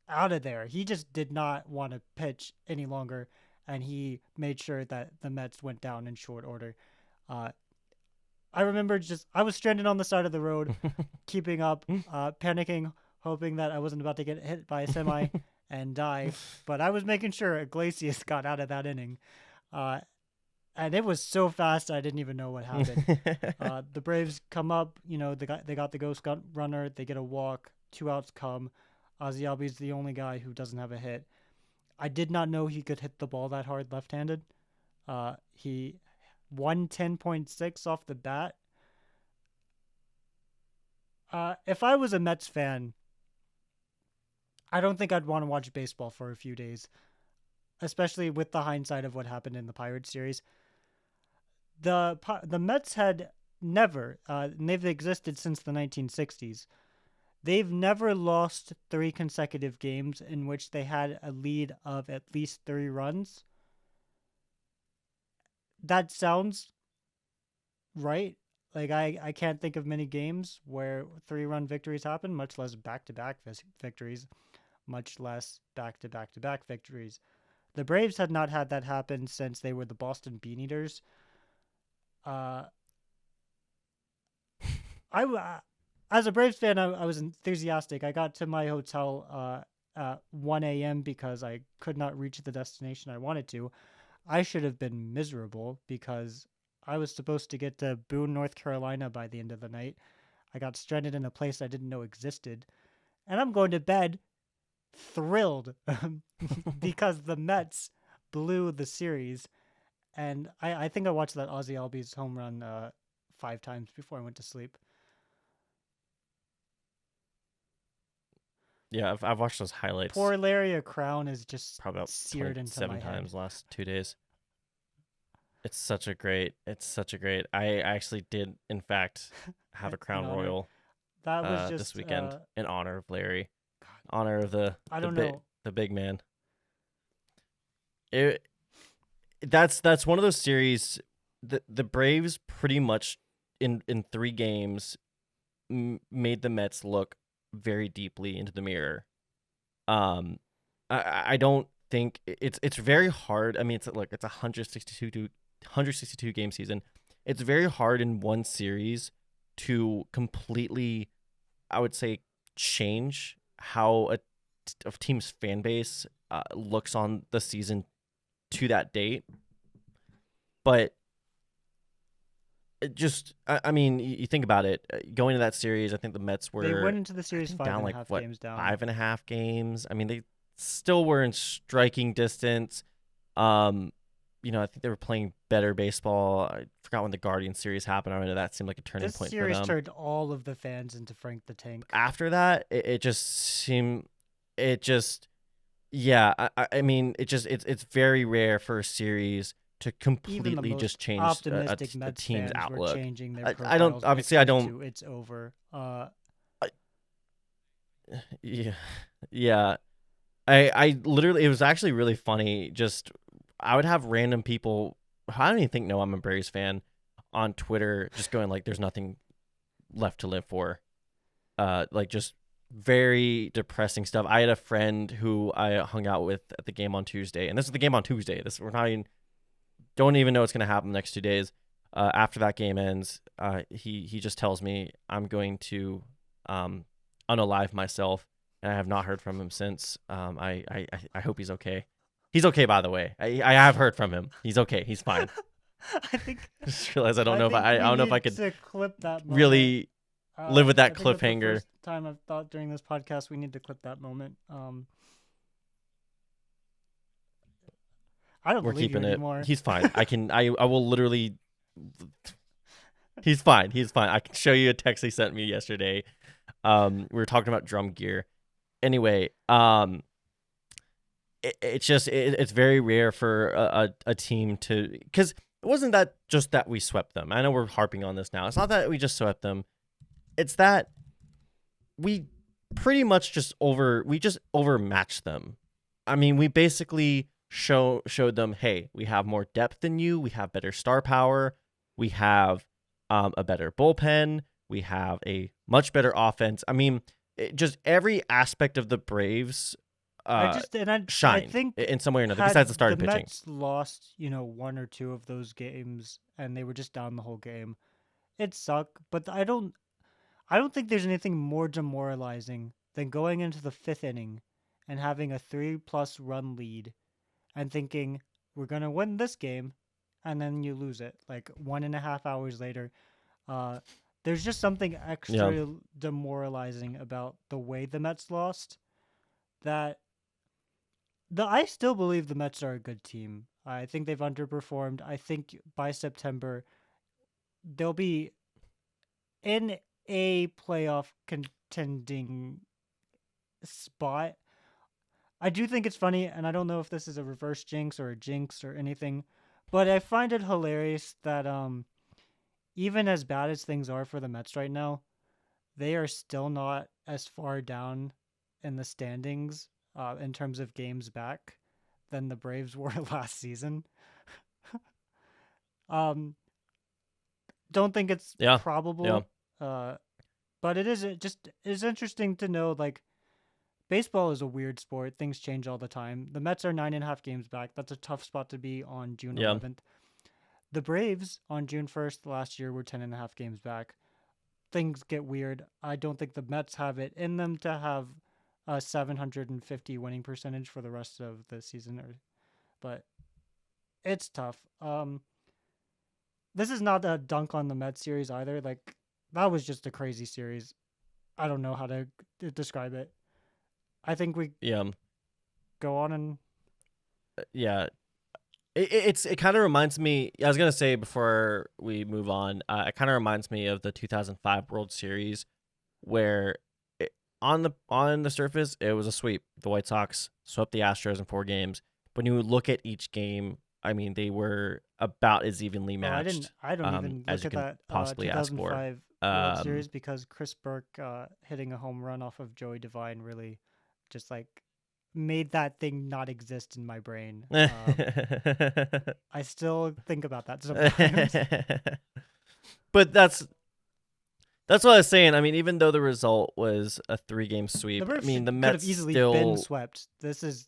out of there. He just did not want to pitch any longer, and he made sure that the Mets went down in short order. I remember I was stranded on the side of the road, keeping up, panicking, hoping that I wasn't about to get hit by a semi and die. But I was making sure Iglesias got out of that inning. And it was so fast I didn't even know what happened. The Braves come up, they got the ghost runner, they get a walk, 2 outs come. Ozzy Albies the only guy who doesn't have a hit. I did not know he could hit the ball that hard left-handed. He 110.6 off the bat. If I was a Mets fan, I don't think I'd want to watch baseball for a few days, especially with the hindsight of what happened in the Pirates series. The Mets had never, and they've existed since the 1960s, they've never lost 3 consecutive games in which they had a lead of at least 3 runs. That sounds right. Like, I can't think of many games where 3-run victories happen, much less back-to-back victories, much less back-to-back-to-back victories. The Braves had not had that happen since they were the Boston Beaneaters. As a Braves fan, I was enthusiastic. I got to my hotel at 1 a.m. because I could not reach the destination I wanted to. I should have been miserable because I was supposed to get to Boone, North Carolina by the end of the night. I got stranded in a place I didn't know existed. And I'm going to bed thrilled because the Mets blew the series. And I think I watched that Ozzy Albies home run 5 times before I went to sleep. Yeah, I've watched those highlights. Poor Larry Crown is just probably about seared into my 7 times head. last 2 days. It's such a great. I actually did, in fact, have a Crown Royal that was just, this weekend in honor of Larry, honor of the big man. That's one of those series. The Braves pretty much in 3 games made the Mets look very deeply into the mirror. I don't think it's very hard. I mean, it's a 162 game season. It's very hard in one series to completely, I would say, change how a team's fan base looks on the season to that date. But I mean, you think about it. Going to that series, I think the Mets were... They went into the series down 5.5 games down. 5.5 games. I mean, they still were in striking distance. I think they were playing better baseball. I forgot when the Guardian series happened. I mean, that seemed like a turning point for them. This series turned all of the fans into Frank the Tank. After that, it's very rare for a series to completely just change a team's outlook. I don't. Obviously, I don't. It's over. Yeah. I literally. It was actually really funny. Just I would have random people. I don't even think I'm a Braves fan on Twitter. Just going like, "There's nothing left to live for." Just very depressing stuff. I had a friend who I hung out with at the game on Tuesday, and this is the game on Tuesday. We're not even. Don't even know what's going to happen the next 2 days. after that game ends, he just tells me I'm going to unalive myself, and I have not heard from him since. I hope he's okay. He's okay, by the way. I have heard from him. He's okay. He's fine. I think. I just realized I don't know if I could to clip that moment. really live with that I think that's the cliffhanger. first time I've thought during this podcast we need to clip that moment. I don't We're believe keeping you it. anymore. He's fine. I will literally. He's fine. He's fine. I can show you a text he sent me yesterday. We were talking about drum gear. Anyway, it's very rare for a team to, because it wasn't that just that we swept them. I know we're harping on this now. It's not that we just swept them. It's that we pretty much just overmatched them. I mean, we basically showed them, hey, we have more depth than you. We have better star power. We have a better bullpen. We have a much better offense. I mean, just every aspect of the Braves shine in some way or another, besides the starting pitching. The Mets lost, one or two of those games, and they were just down the whole game. It sucked, but I don't think there's anything more demoralizing than going into the fifth inning and having a 3+ run lead and thinking we're gonna win this game, and then you lose it like 1.5 hours later. There's just something extra demoralizing about the way the Mets lost. I still believe the Mets are a good team. I think they've underperformed. I think by September they'll be in a playoff contending spot. I do think it's funny, and I don't know if this is a reverse jinx or a jinx or anything, but I find it hilarious that even as bad as things are for the Mets right now, they are still not as far down in the standings in terms of games back than the Braves were last season. Don't think it's probable, but it's interesting to know, like, baseball is a weird sport. Things change all the time. The Mets are 9.5 games back. That's a tough spot to be on June 11th. The Braves on June 1st last year were 10.5 games back. Things get weird. I don't think the Mets have it in them to have a 750 winning percentage for the rest of the season, but it's tough. This is not a dunk on the Mets series either. Like, that was just a crazy series. I don't know how to describe it. I think we go on and it kind of reminds me. I was gonna say before we move on, it kind of reminds me of the 2005 World Series, where on the surface it was a sweep. The White Sox swept the Astros in 4 games. When you look at each game, I mean, they were about as evenly matched. I don't even look at that possibly 2005 World Series, because Chris Burke hitting a home run off of Joey Devine really just like made that thing not exist in my brain. I still think about that sometimes. But that's what I was saying. I mean, even though the result was a 3-game sweep, I mean, the Mets could have easily still been swept. This is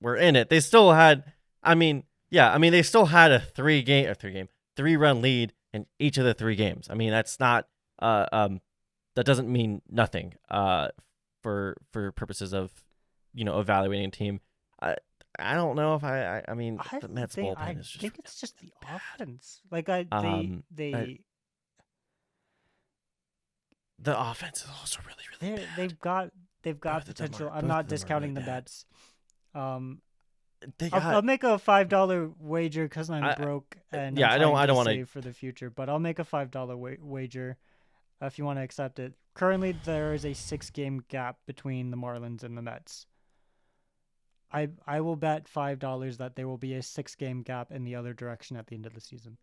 were in it. They still had. They still had a 3-run lead in each of the 3 games. I mean, that's not that doesn't mean nothing for purposes of evaluating a team. I don't know if the Mets bullpen is just. I think it's just the offense. Like the offense is also really bad. They've got potential. I'm not discounting the Mets. I'll make a $5 wager because I'm broke and I don't want to save for the future. But I'll make a $5 wager if you want to accept it. Currently, there is a 6-game gap between the Marlins and the Mets. I will bet $5 that there will be a 6-game gap in the other direction at the end of the season.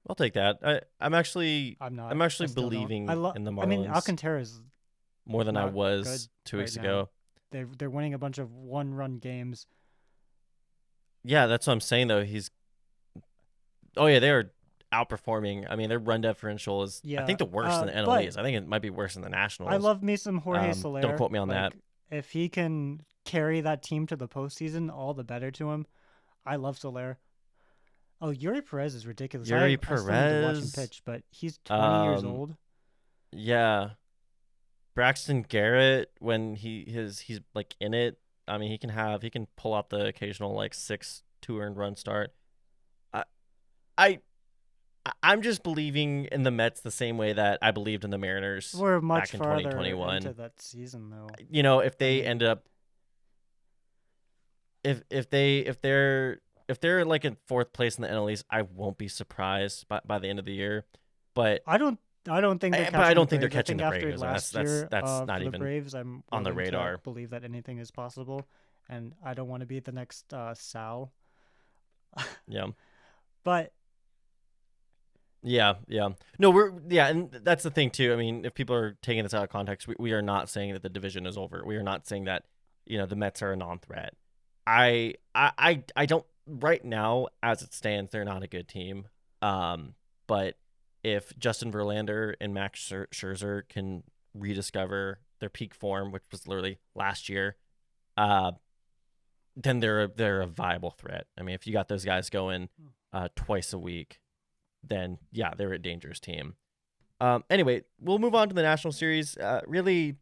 I'll take that. I'm actually believing in the Marlins. I mean, Alcantara's more than I was 2 weeks ago. They're winning a bunch of 1-run games. Yeah, that's what I'm saying though. They are outperforming. I mean, their run differential is I think the worst in the NL East. I think it might be worse than the Nationals. I love me some Jorge Soler. Don't quote me on that. If he can carry that team to the postseason, all the better to him. I love Soler. Oh, Yuri Perez is ridiculous. Yuri I still need to watch him Perez. pitch, but he's 20 years old. Yeah. Braxton Garrett, when he's like in it, I mean, he can pull out the occasional like 6 2 earned run start. I'm just believing in the Mets the same way that I believed in the Mariners We're much back in farther 2021. into that season, though. You know, if they ended up, if they're like in 4th place in the NL East, I won't be surprised by the end of the year. But I don't think they're catching but I don't the think they're Braves. catching the After Braves. last That's year, not for even the Braves, I'm on the willing to radar. believe that anything is possible, and I don't want to be the next Sal. Yeah. But yeah. No, and that's the thing too. I mean, if people are taking this out of context, we are not saying that the division is over. We are not saying that, the Mets are a non-threat. I don't right now as it stands, they're not a good team. But if Justin Verlander and Max Scherzer can rediscover their peak form, which was literally last year, then they're a viable threat. I mean, if you got those guys going twice a week, then yeah, they're a dangerous team. Anyway, we'll move on to the National Series. Really,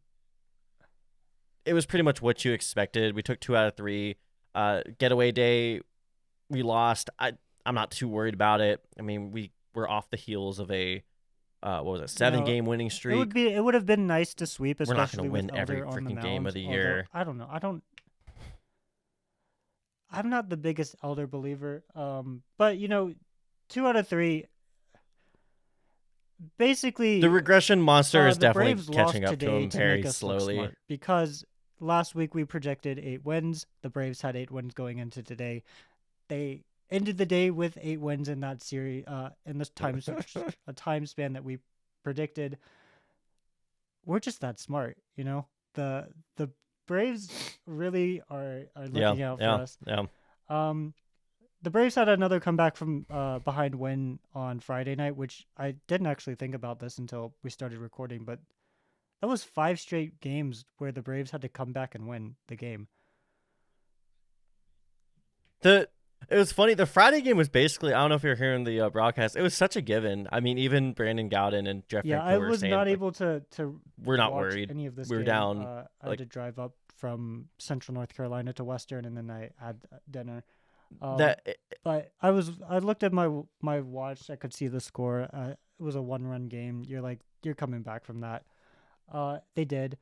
it was pretty much what you expected. We took 2 out of 3. Getaway day, we lost. I'm not too worried about it. I mean, we were off the heels of a 7-game winning streak. It would have been nice to sweep, especially we're not going to win with every Elder on the freaking mound, game of the year. I don't know. I'm not the biggest Elder believer. But 2 out of 3. Basically, the regression monster is the definitely Braves catching lost up to today him to very make us look slowly. smart, because last week we projected 8 wins. The Braves had 8 wins going into today. They ended the day with 8 wins in that series. In this time span that we predicted. We're just that smart, The Braves really are looking out for us. Yeah. The Braves had another comeback from behind win on Friday night, which I didn't actually think about this until we started recording, but that was 5 straight games where the Braves had to come back and win the game. It was funny. The Friday game was basically, I don't know if you're hearing the broadcast, it was such a given. I mean, even Brandon Gowden and Jeff Yeah, Franco I were was saying, not like, able to we're not watch worried. any of this We're game. down. I had to drive up from Central North Carolina to Western, and then I had dinner. But I looked at my watch. I could see the score. It was a 1-run game. You're coming back from that. They did.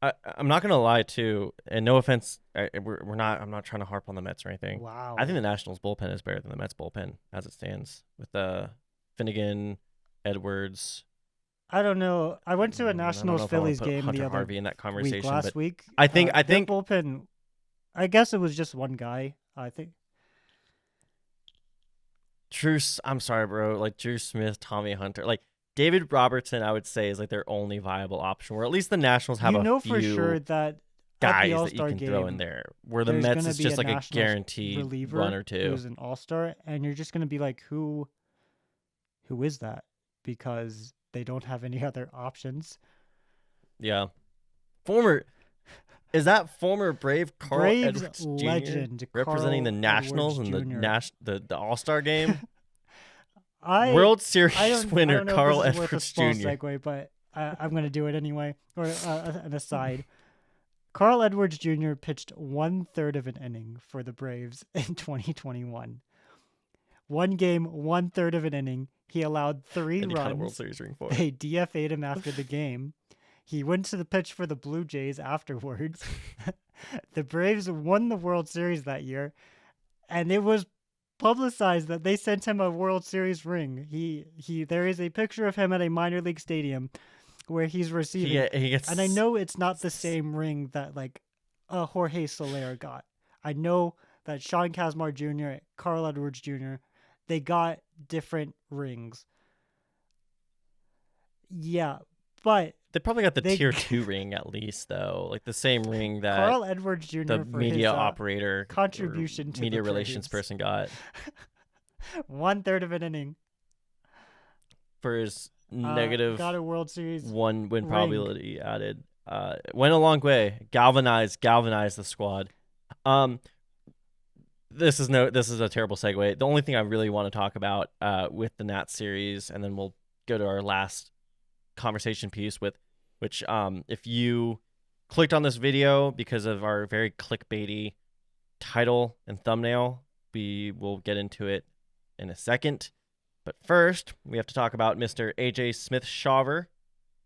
I'm not gonna lie too, and no offense, we're not. I'm not trying to harp on the Mets or anything. Wow. I think the Nationals bullpen is better than the Mets bullpen as it stands with Finnegan, Edwards. I don't know. I went to a Nationals Phillies game Hunter the other Harvey in that conversation last week. I think their bullpen. I guess it was just one guy. I think. I'm sorry, bro. Like Drew Smith, Tommy Hunter, like David Robertson, I would say is like their only viable option. Where at least the Nationals have a few for sure that guys at the that you can game, throw in there. Where the Mets is just like a guaranteed reliever run or two. Who's an all-star, and you're just gonna be like, who is that? Because they don't have any other options. Yeah, is that former Brave Carroll Edwards Jr. legend representing the Carroll Nationals in Edwards the All-Star game? World Series winner I don't know Carroll if this is Edwards worth a small Jr. segue, but I'm going to do it anyway. Or an aside. Carl Edwards Jr. pitched 1/3 of an inning for the Braves in 2021. 1 game, 1/3 of an inning. He allowed 3 runs. Got a World Series ring for it. They DFA'd him after the game. He went to the pitch for the Blue Jays afterwards. The Braves won the World Series that year, and it was publicized that they sent him a World Series ring. There is a picture of him at a minor league stadium where he's receiving. He gets, and I know it's not the same ring that Jorge Soler got. I know that Sean Kazmar Jr., Carl Edwards Jr., they got different rings. Yeah, but they probably got the tier 2 ring at least, though, like the same ring that Carl Edwards Jr. the for media his, operator contribution to media the relations Braves. person got 1/3 of an inning for his negative got a World Series 1 win ring. probability added. went a long way. Galvanized the squad. This is a terrible segue. The only thing I really want to talk about with the Nats series, and then we'll go to our last conversation piece with which if you clicked on this video because of our very clickbaity title and thumbnail, we will get into it in a second. But first, we have to talk about Mr. AJ Smith-Shawver.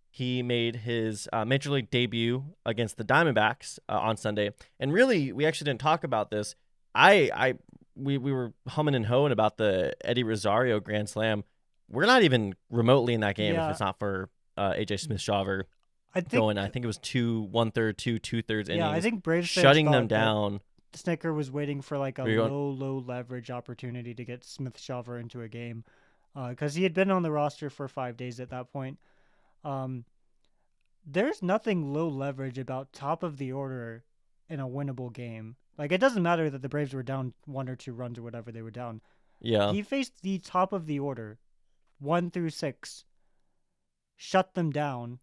He made his major league debut against the Diamondbacks on Sunday, and really, we actually didn't talk about this. We were humming and hawing about the Eddie Rosario Grand Slam. We're not even remotely in that game if it's not for AJ Smith-Shawver going. I think it was 2 1/3, 2 2/3 innings. Yeah, I think Braves shutting them down. Snicker was waiting for like a low leverage opportunity to get Smith-Shawver into a game because he had been on the roster for 5 days at that point. There's nothing low leverage about top of the order in a winnable game. Like, it doesn't matter that the Braves were down 1 or 2 runs or whatever they were down. Yeah. He faced the top of the order, 1 through 6, shut them down.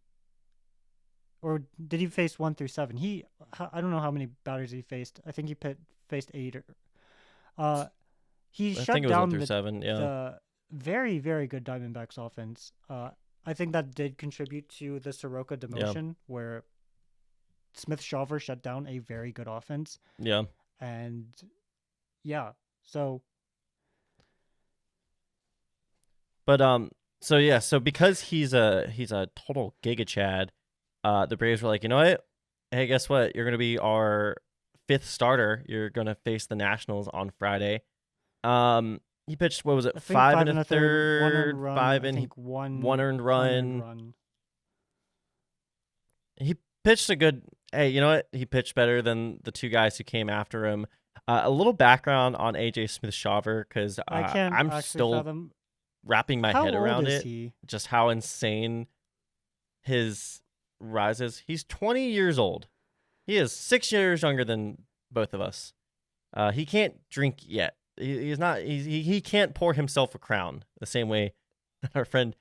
Or did he face 1 through 7? I don't know how many batters he faced. I think he faced 8. He shut down 1 through 7, the very, very good Diamondbacks offense. I think that did contribute to the Soroka demotion, where Smith-Shawver shut down a very good offense. Yeah. And so. But so because he's a total giga chad, the Braves were like, you know what? Hey, guess what? You're gonna be our 5th starter. You're gonna face the Nationals on Friday. He pitched, what was it, 5 1/3, 5 and 1 earned run. He pitched a good. Hey, you know what? He pitched better than the 2 guys who came after him. A little background on AJ Smith-Shawver, because I'm still wrapping my head around it. Just how insane his rise is. He's 20 years old. He is 6 years younger than both of us. He can't drink yet. He's not. He can't pour himself a crown the same way our friend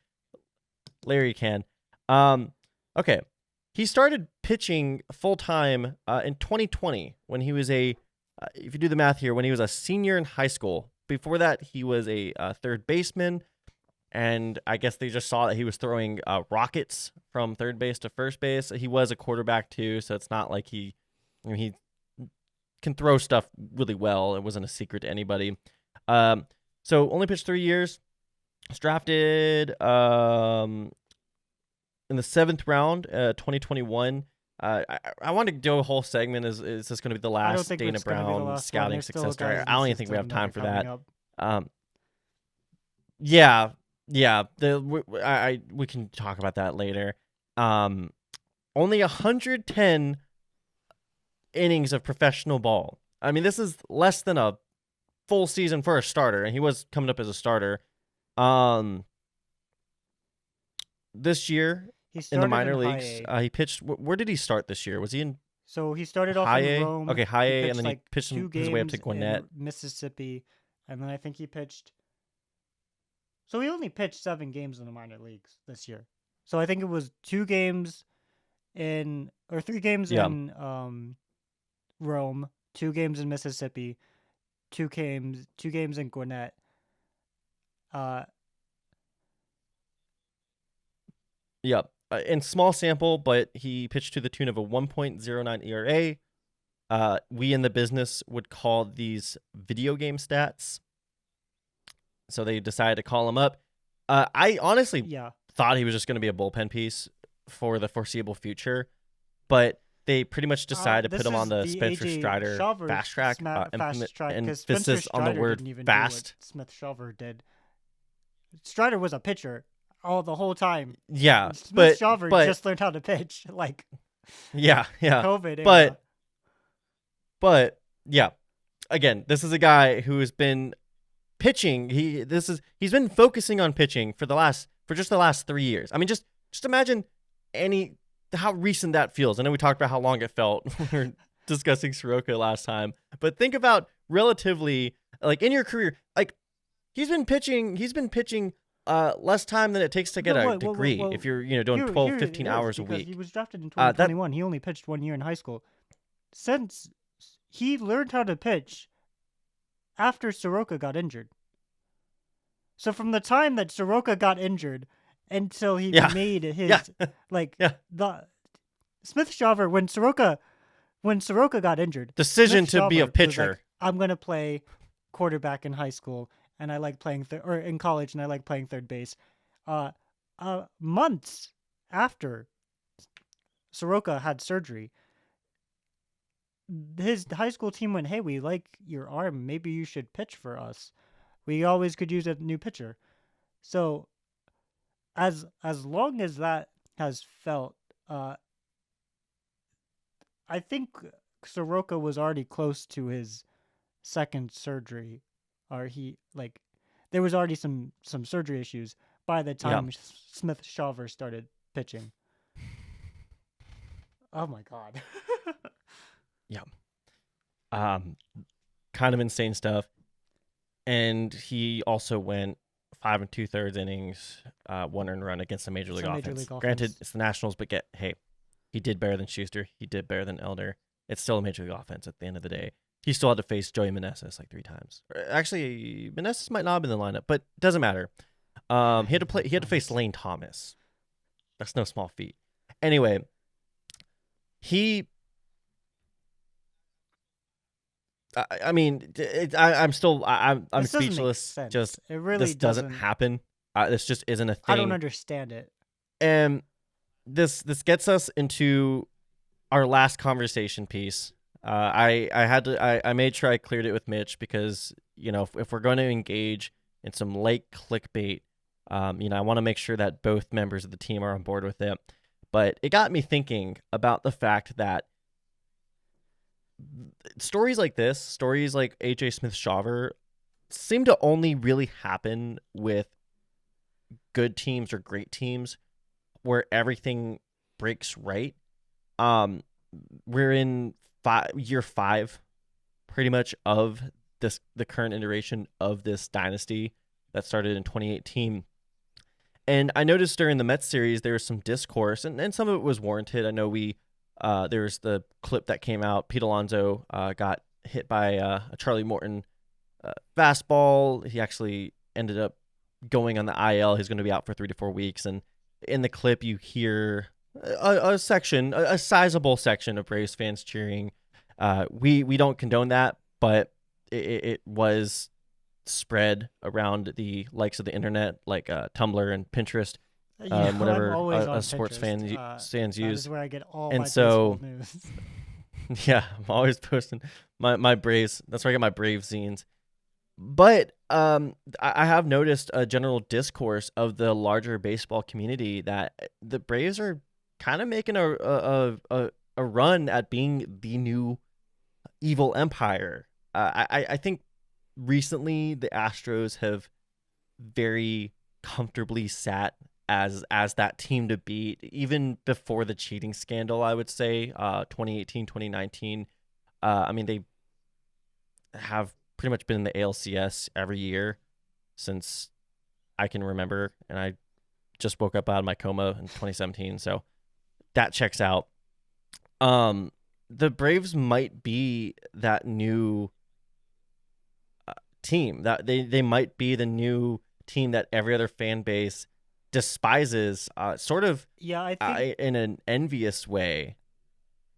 Larry can. Okay. He started pitching full-time in 2020 when he was if you do the math here, when he was a senior in high school. Before that, he was a third baseman, and I guess they just saw that he was throwing rockets from third base to first base. He was a quarterback too, so it's not like he can throw stuff really well. It wasn't a secret to anybody. So only pitched 3 years. Was drafted in the 7th round, 2021. I want to do a whole segment. Is this going to be the last Dana Brown scouting success story? I don't even think we have time for that. Yeah. We can talk about that later. Only 110 innings of professional ball. I mean, this is less than a full season for a starter, and he was coming up as a starter. This year in the minor leagues, he pitched. Where did he start this year? Was he in? So he started off in Rome. Okay, high A, and then he pitched his way up to Gwinnett, Mississippi, and then I think he pitched. So he only pitched 7 games in the minor leagues this year. So I think it was 3 games in Rome, 2 games in Mississippi, 2 games in Gwinnett. Yep. In small sample, but he pitched to the tune of a 1.09 ERA. We in the business would call these video game stats. So they decided to call him up. I honestly thought he was just going to be a bullpen piece for the foreseeable future, but they pretty much decided to put him on the Spencer Strider fast track. Emphasis on the word fast. Smith-Shawver did. Strider was a pitcher the whole time. Yeah, Smith-Shawver just learned how to pitch. Like, yeah. COVID. But yeah, again, this is a guy who has been pitching. He's been focusing on pitching for just the last 3 years. I mean, just imagine how recent that feels. I know we talked about how long it felt when we were discussing Soroka last time, but think about relatively, like, in your career, like, he's been pitching less time than it takes to get a degree if you're doing 12, 15 hours a week. He was drafted in 2021. He only pitched 1 year in high school. Since he learned how to pitch after Soroka got injured. So from the time that Soroka got injured until he made his the Smith-Shawver when Soroka got injured, decision to be a pitcher. Like, I'm gonna play quarterback in high school, and I like playing or in college, and I like playing third base. Months after Soroka had surgery, his high school team went, "Hey, we like your arm. Maybe you should pitch for us. We always could use a new pitcher." So, as long as that has felt, I think Soroka was already close to his second surgery, or there was already some surgery issues by the time Smith-Shawver started pitching. Oh my God. Yeah. Kind of insane stuff. And he also went 5 2/3 innings, 1 earned run against the Major League offense. Granted, it's the Nationals, but he did better than Schuster. He did better than Elder. It's still a Major League offense at the end of the day. He still had to face Joey Meneses like 3 times. Actually, Meneses might not have been in the lineup, but it doesn't matter. He had to face Lane Thomas. That's no small feat. Anyway, I'm speechless. Just it really this doesn't happen. This just isn't a thing. I don't understand it. And this gets us into our last conversation piece. I made sure I cleared it with Mitch because if we're going to engage in some light clickbait, I want to make sure that both members of the team are on board with it. But it got me thinking about the fact that stories like this, stories like AJ Smith-Shawver, seem to only really happen with good teams or great teams where everything breaks right. We're in year 5 pretty much of the current iteration of this dynasty that started in 2018. And I noticed during the Mets series there was some discourse, and some of it was warranted. I know there's the clip that came out. Pete Alonso got hit by a Charlie Morton fastball. He actually ended up going on the IL. He's going to be out for 3 to 4 weeks. And in the clip, you hear a sizable section of Braves fans cheering. We don't condone that, but it was spread around the likes of the internet, like Tumblr and Pinterest. Whatever a sports fans use. That is where I get all my baseball news. Yeah, I'm always posting my Braves. That's where I get my Braves zines. But I have noticed a general discourse of the larger baseball community that the Braves are kind of making a run at being the new evil empire. I think recently the Astros have very comfortably sat as that team to beat, even before the cheating scandal, I would say, 2018, 2019. They have pretty much been in the ALCS every year since I can remember, and I just woke up out of my coma in 2017, so that checks out. The Braves might be that new team, that they might be the new team that every other fan base despises, sort of in an envious way,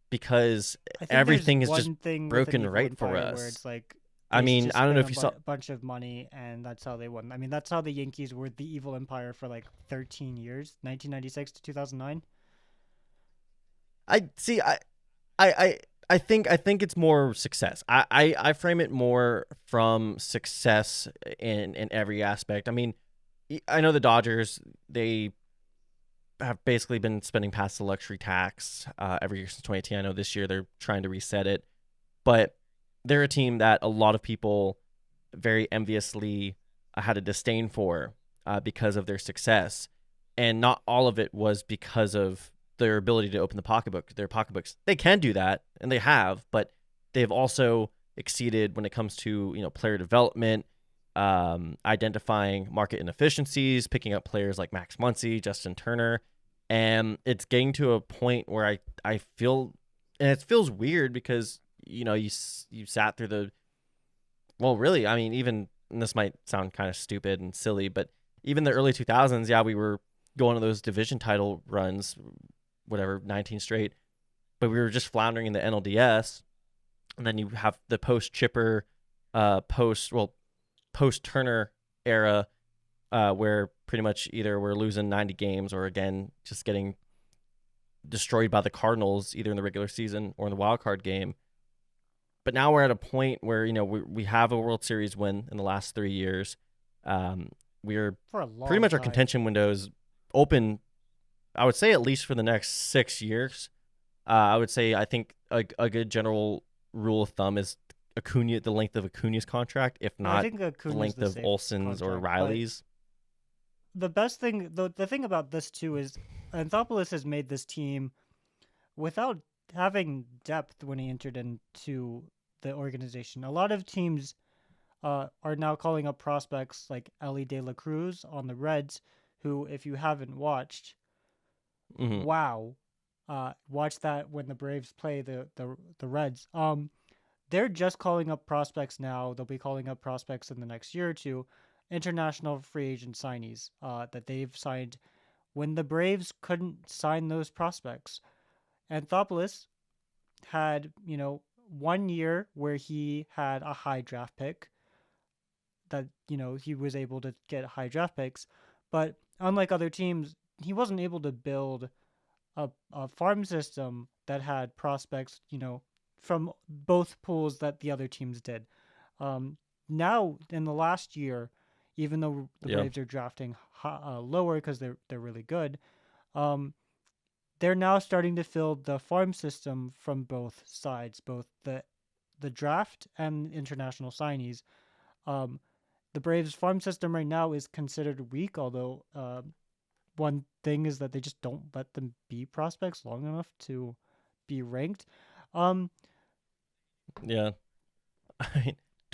because everything is just broken right for us. Where it's like, I don't know if you saw a bunch of money, and that's how they won. That's how the Yankees were the evil empire for like 13 years, 1996 to 2009. I think it's more success. I frame it more from success in every aspect. I know the Dodgers, they have basically been spending past the luxury tax every year since 2018. I know this year they're trying to reset it, but they're a team that a lot of people very enviously had a disdain for because of their success. And not all of it was because of their ability to open their pocketbooks. They can do that, and they have, but they've also exceeded when it comes to player development identifying market inefficiencies, picking up players like Max Muncy, Justin Turner, and it's getting to a point where I feel, and it feels weird because you sat through the, well, really, I mean, even, and this might sound kind of stupid and silly, but even the early 2000s, yeah, we were going to those division title runs, whatever, 19 straight, but we were just floundering in the NLDS. And then you have the post Chipper, post Turner era, where pretty much either we're losing 90 games or again just getting destroyed by the Cardinals either in the regular season or in the wild card game. But now we're at a point where we have a World Series win in the last 3 years. We're pretty much our contention window is open. I would say at least for the next 6 years. I would say I think a good general rule of thumb is Acuna, the length of Acuna's contract, if not the length of Olsen's or Riley's. The best thing, the thing about this too is Anthopoulos has made this team without having depth when he entered into the organization. A lot of teams are now calling up prospects like Ellie De La Cruz on the Reds, who, if you haven't watched, wow, watch that when the Braves play the Reds. They're just calling up prospects now. They'll be calling up prospects in the next year or two, international free agent signees that they've signed when the Braves couldn't sign those prospects. Anthopoulos had, 1 year where he had a high draft pick that, he was able to get high draft picks. But unlike other teams, he wasn't able to build a farm system that had prospects, from both pools that the other teams did. Now, in the last year, even though the Braves are drafting lower because they're really good, they're now starting to fill the farm system from both sides, both the draft and international signees. The Braves farm system right now is considered weak, although one thing is that they just don't let them be prospects long enough to be ranked. Yeah.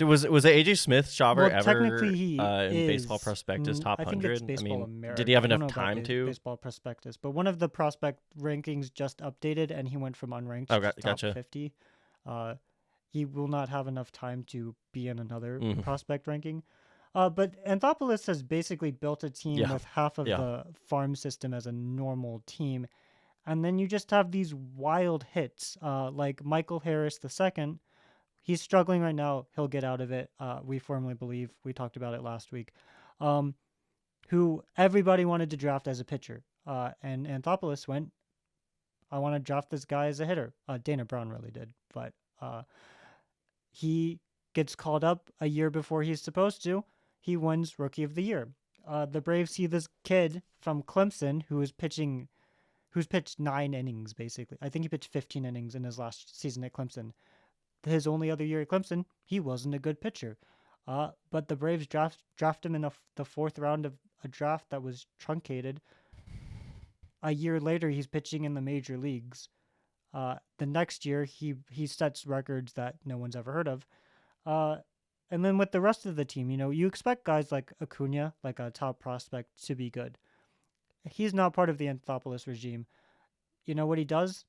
Was it AJ Smith Schauber ever technically he in Baseball Prospectus top 100? I think it's Baseball America. Did he have enough time to? Baseball Prospectus, but one of the prospect rankings just updated, and he went from unranked to top 50. He will not have enough time to be in another prospect ranking. But Anthopoulos has basically built a team with half of the farm system as a normal team, and then you just have these wild hits like Michael Harris II. He's struggling right now. He'll get out of it. We firmly believe. We talked about it last week. Who everybody wanted to draft as a pitcher. And Anthopoulos went, I want to draft this guy as a hitter. Dana Brown really did. But he gets called up a year before he's supposed to. He wins Rookie of the Year. The Braves see this kid from Clemson who's pitched 9 innings, basically. I think he pitched 15 innings in his last season at Clemson. His only other year at Clemson, he wasn't a good pitcher. But the Braves draft him in the 4th round of a draft that was truncated. A year later, he's pitching in the major leagues. The next year, he sets records that no one's ever heard of. And then with the rest of the team, you expect guys like Acuna, like a top prospect, to be good. He's not part of the Anthopoulos regime. You know what he does?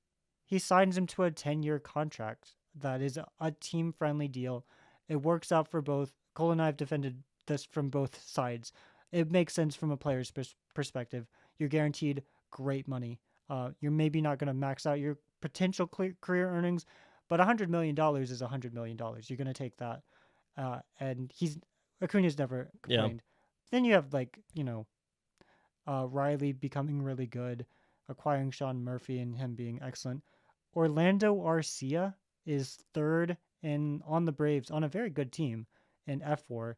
He signs him to a 10-year contract. That is a team-friendly deal. It works out for both. Cole and I have defended this from both sides. It makes sense from a player's perspective. You're guaranteed great money. You're maybe not going to max out your potential career earnings, but $100 million is $100 million. You're going to take that. And Acuna's never complained. Then you have Riley becoming really good, acquiring Sean Murphy and him being excellent. Orlando Arcia is 3rd on the Braves on a very good team in F4.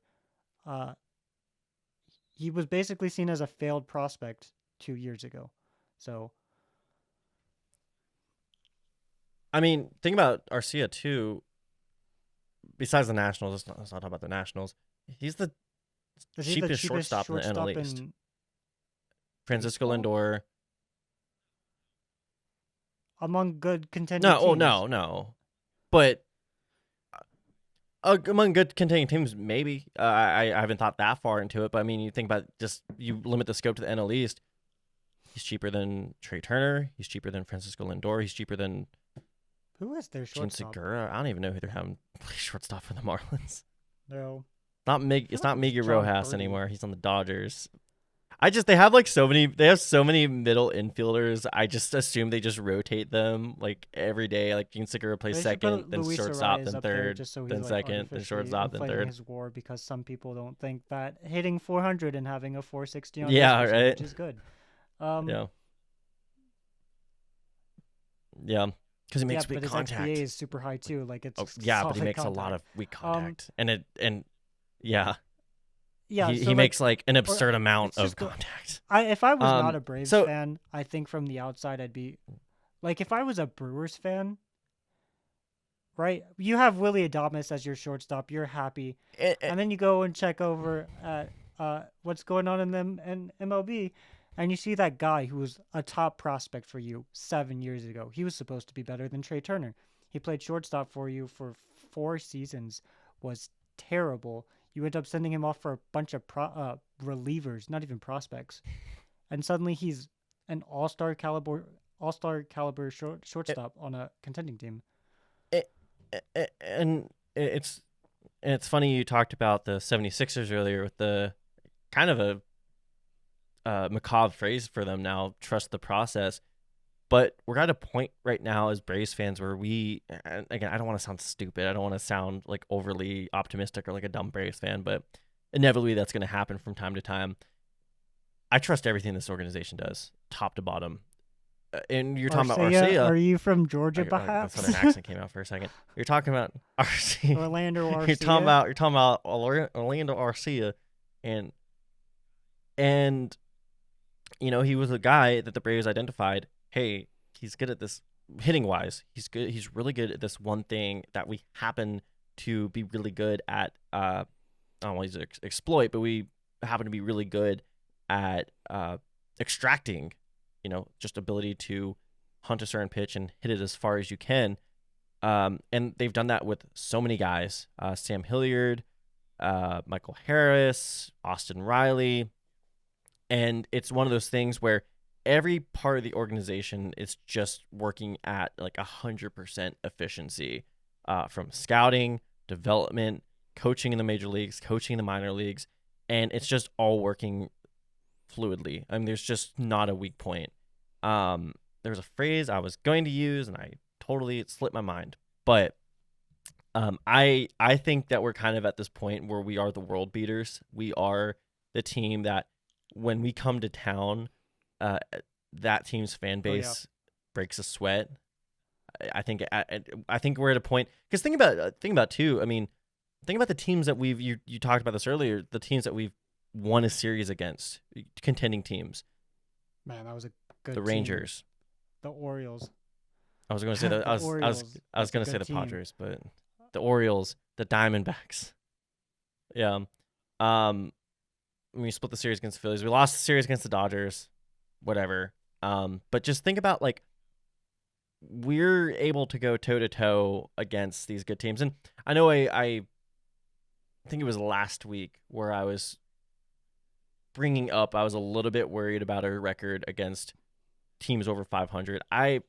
He was basically seen as a failed prospect 2 years ago. So, I mean, think about Arcia too. Besides the Nationals, let's not talk about the Nationals. He's the cheapest shortstop in the NL East. Francisco Lindor. Among good contending teams. No. But Among good contending teams, maybe. I haven't thought that far into it, but I mean, you think about just you limit the scope to the NL East. He's cheaper than Trey Turner. He's cheaper than Francisco Lindor. He's cheaper than Who is their Gene shortstop? Segura. I don't even know who they're having play shortstop for the Marlins. No. It's not Miggy John Rojas Birdie. anymore. He's on the Dodgers. They have so many middle infielders. I just assume they just rotate them like every day. Like Gene Segura plays second, then Luis shortstop, Arias then up there third, just so he's then like second, then artificially shortstop, then inflating third. his WAR because some people don't think that hitting 400 and having a 460 on Yeah, base right. percentage is good. Yeah. Yeah. Because he makes but weak contact. his XPA is super high too. Like it's but he makes contact. a lot of weak contact, yeah. Yeah, he makes like an absurd amount of contact. If I was not a Braves fan, I think from the outside I'd be like, if I was a Brewers fan, right? You have Willie Adames as your shortstop, you're happy, and then you go and check over at what's going on in them and MLB, and you see that guy who was a top prospect for you 7 years ago. He was supposed to be better than Trey Turner. He played shortstop for you for 4 seasons, was terrible. You end up sending him off for a bunch of relievers, not even prospects, and suddenly he's an all-star caliber shortstop on a contending team. And it's funny you talked about the 76ers earlier with the kind of a macabre phrase for them now, trust the process. But we're at a point right now as Braves fans where again, I don't want to sound stupid. I don't want to sound like overly optimistic or like a dumb Braves fan, but inevitably that's going to happen from time to time. I trust everything this organization does, top to bottom. And you're talking about Arcia. Are you from Georgia, perhaps? The Southern accent came out for a second. You're talking about Arcia. Orlando Arcia. You're talking about Orlando Arcia, and he was a guy that the Braves identified. Hey, he's good at this hitting wise. He's good. He's really good at this one thing that we happen to be really good at. I don't want to exploit, but we happen to be really good at extracting. Just ability to hunt a certain pitch and hit it as far as you can. And they've done that with so many guys. Sam Hilliard, Michael Harris, Austin Riley. And it's one of those things where every part of the organization is just working at like 100% efficiency, from scouting, development, coaching in the major leagues, coaching in the minor leagues. And it's just all working fluidly. I mean, there's just not a weak point. There's a phrase I was going to use and it slipped my mind. But I think that we're kind of at this point where we are the world beaters. We are the team that when we come to town, that team's fan base breaks a sweat. I think we're at a point, because think about too. I mean, think about the teams that you talked about this earlier. The teams that we've won a series against, contending teams. Man, that was a good. The Rangers, the Orioles. I was going to say that. I was going to say the Padres, but the Orioles, the Diamondbacks. Yeah. We split the series against the Phillies. We lost the series against the Dodgers. Whatever. But just think about, like, we're able to go toe to toe against these good teams, and I know I think it was last week where I was bringing up I was a little bit worried about our record against teams over 500. I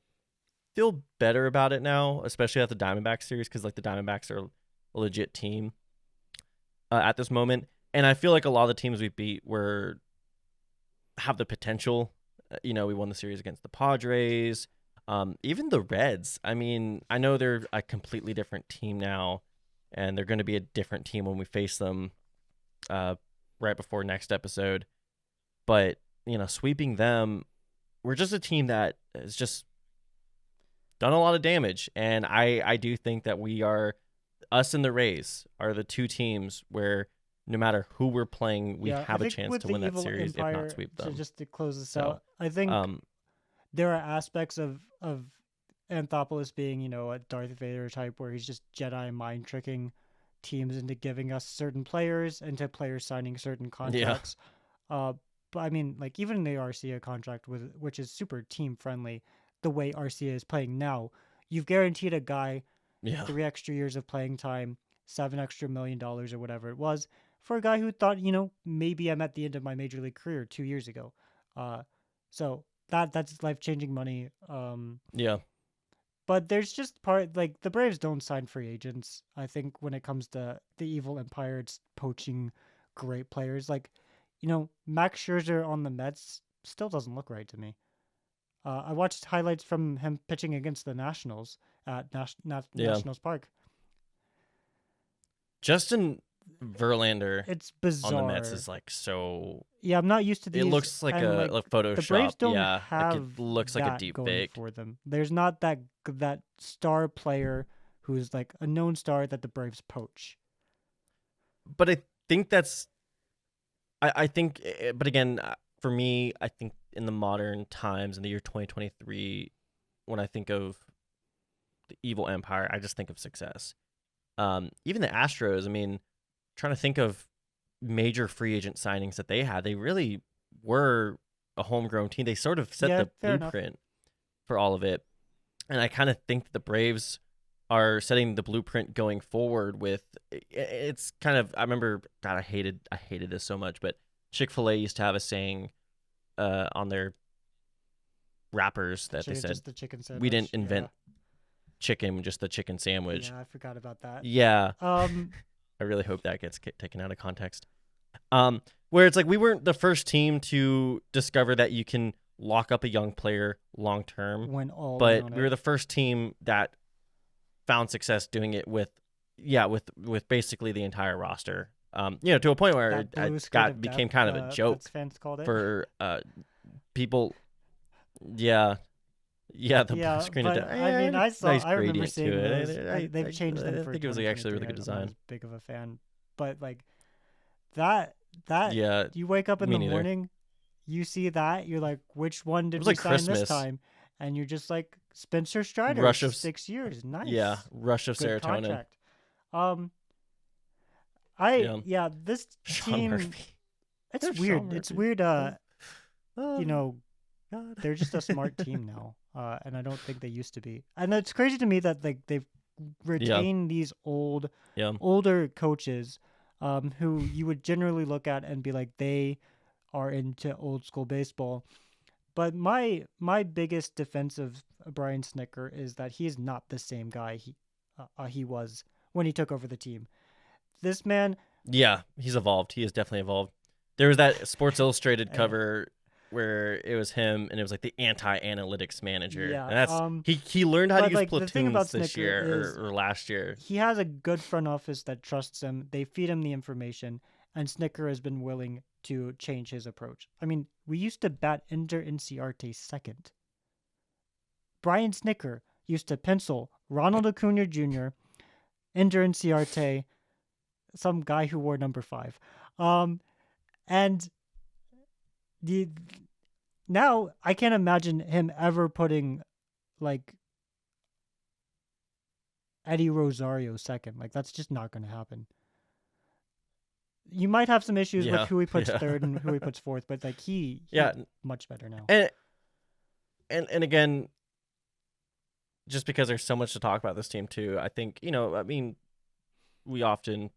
feel better about it now, especially at the Diamondbacks series, because like the Diamondbacks are a legit team at this moment, and I feel like a lot of the teams we beat have the potential. We won the series against the Padres, even the Reds. I mean, I know they're a completely different team now, and they're going to be a different team when we face them right before next episode. But, sweeping them, we're just a team that has just done a lot of damage. And I do think that us and the Rays are the two teams where no matter who we're playing, we have a chance to win that series, if not sweep them. So just to close this out, I think there are aspects of Anthopoulos being, a Darth Vader type where he's just Jedi mind tricking teams into giving us certain players, into players signing certain contracts. Yeah. But I mean, like, even the Arcia contract, which is super team friendly, the way Arcia is playing now, you've guaranteed a guy 3 extra years of playing time. $7 million or whatever it was for a guy who thought, maybe I'm at the end of my major league career 2 years ago. So that's life-changing money. Yeah. But there's just like the Braves don't sign free agents. I think when it comes to the evil empire, it's poaching great players. Like, Max Scherzer on the Mets still doesn't look right to me. I watched highlights from him pitching against the Nationals at Nationals Park. Justin Verlander It's bizarre. on the Mets is like so. Yeah, I'm not used to these. It looks like a Photoshop. The Braves don't have like it looks like a deep fake for them. There's not that star player who's like a known star that the Braves poach. But I think that's. I think, but again, for me, I think in the modern times, in the year 2023, when I think of the evil empire, I just think of success. Even the Astros, I mean, trying to think of major free agent signings that they had, they really were a homegrown team. They sort of set the blueprint for all of it. And I kind of think that the Braves are setting the blueprint going forward with, it's kind of, I remember, God, I hated this so much, but Chick-fil-A used to have a saying on their wrappers that they said, the chicken sandwich. We didn't invent chicken, just the chicken sandwich. Yeah, I forgot about that. Yeah. I really hope that gets taken out of context. Where it's like we weren't the first team to discover that you can lock up a young player long term, but we were the first team that found success doing it with basically the entire roster. To a point where it became kind of a joke fans called it. For people. Yeah. Yeah, the screen. I mean, I remember seeing it. They've changed them. I think it was actually a really good design. I was big of a fan, but like that. Yeah, you wake up in the morning, you see that, you're like, which one did we sign Christmas. This time? And you're just like, Spencer Strider, rush of 6 years, nice. Yeah, rush of good serotonin. Contract. This Sean team. Murphy. It's weird. It's weird. They're just a smart team now, and I don't think they used to be. And it's crazy to me that like they've retained these older coaches, who you would generally look at and be like they are into old school baseball. But my biggest defense of Brian Snitker is that he is not the same guy he was when he took over the team. This man. Yeah, he's evolved. He has definitely evolved. There was that Sports Illustrated cover where it was him, and it was like the anti-analytics manager. Yeah, and that's he learned how to use platoons this year or last year. He has a good front office that trusts him. They feed him the information, and Snitker has been willing to change his approach. I mean, we used to bat Ender Inciarte second. Brian Snitker used to pencil Ronald Acuna Jr., Ender Inciarte, some guy who wore number 5. And now I can't imagine him ever putting like Eddie Rosario second. Like that's just not going to happen. You might have some issues with who he puts third and who he puts fourth, but like he's much better now. And again, just because there's so much to talk about this team too, I think we often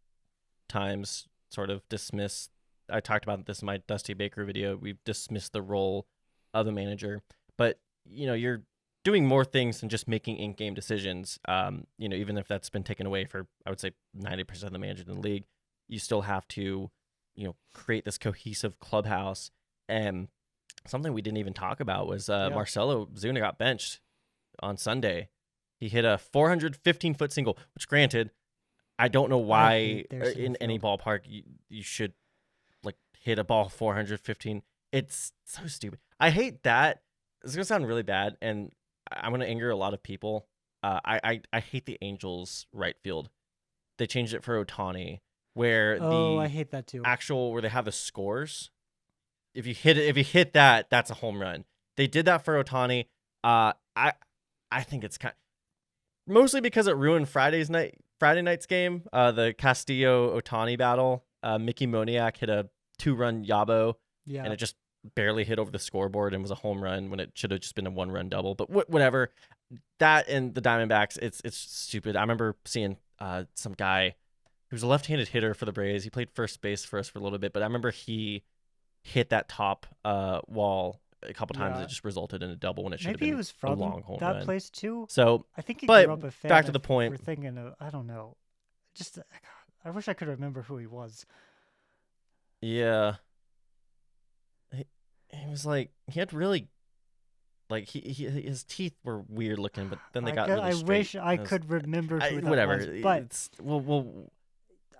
times sort of dismiss. I talked about this in my Dusty Baker video. We've dismissed the role of a manager, but you're doing more things than just making in-game decisions. Even if that's been taken away for, I would say, 90% of the managers in the league, you still have to, create this cohesive clubhouse. And something we didn't even talk about was Marcelo Zuna got benched on Sunday. He hit a 415-foot single, which granted, I don't know why in any ballpark you should hit a ball 415. It's so stupid. I hate that. It's gonna sound really bad, and I'm gonna anger a lot of people. I hate the Angels right field. They changed it for Ohtani, where I hate that too. Where they have the scores. If you hit that, that's a home run. They did that for Ohtani. I think it's mostly because it ruined Friday night's game. The Castillo Ohtani battle. Mickey Moniak hit a 2-run Yabo, and it just barely hit over the scoreboard and was a home run when it should have just been a 1-run double. But whatever. That and the Diamondbacks, it's stupid. I remember seeing some guy He was a left-handed hitter for the Braves. He played first base for us for a little bit, but I remember he hit that top wall a couple times. Yeah. It just resulted in a double when it should have Maybe he been was a from long home that run. place too. So, I think he but grew up a fan. back to the point. We're thinking of, I don't know. Just, God, I wish I could remember who he was. Yeah. He was like, he had really, like, his teeth were weird looking, but then they got really I straight. wish I could remember who that whatever. was. But we'll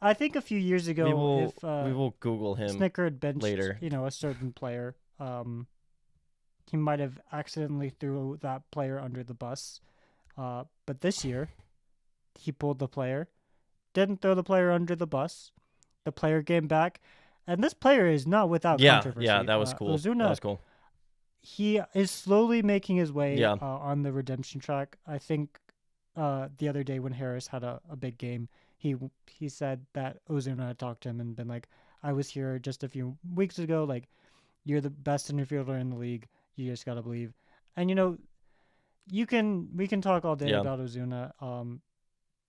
I think a few years ago, we will Google him Snicker had benched, later. a certain player, he might have accidentally threw that player under the bus. But this year, he pulled the player, didn't throw the player under the bus. The player came back, and this player is not without controversy. Yeah, that was cool. Ozuna, that was cool. He is slowly making his way Yeah. on the redemption track. I think the other day when Harris had a big game, he said that Ozuna had talked to him and been like, I was here just a few weeks ago. Like, you're the best center fielder in the league. You just gotta believe. And we can talk all day about Ozuna.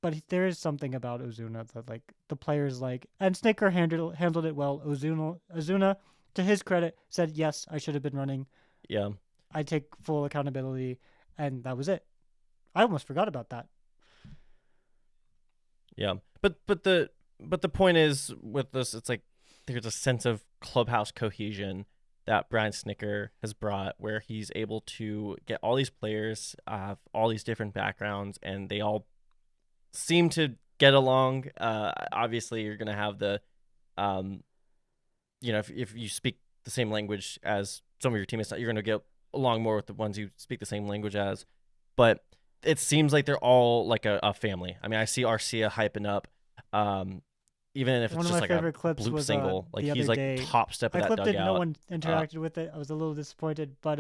But there is something about Ozuna that like the players like, and Snicker handled it well. Ozuna, to his credit, said yes, I should have been running. Yeah, I take full accountability, and that was it. I almost forgot about that. Yeah, but the point is with this, it's like there's a sense of clubhouse cohesion that Brian Snicker has brought, where he's able to get all these players, all these different backgrounds, and they all seem to get along. Obviously, you're gonna have the, if you speak the same language as some of your teammates, you're gonna get along more with the ones you speak the same language as. But it seems like they're all like a family. I mean, I see Arcia hyping up, even if it's just like a bloop single. Like he's like top step of that dugout. No one interacted with it. I was a little disappointed, but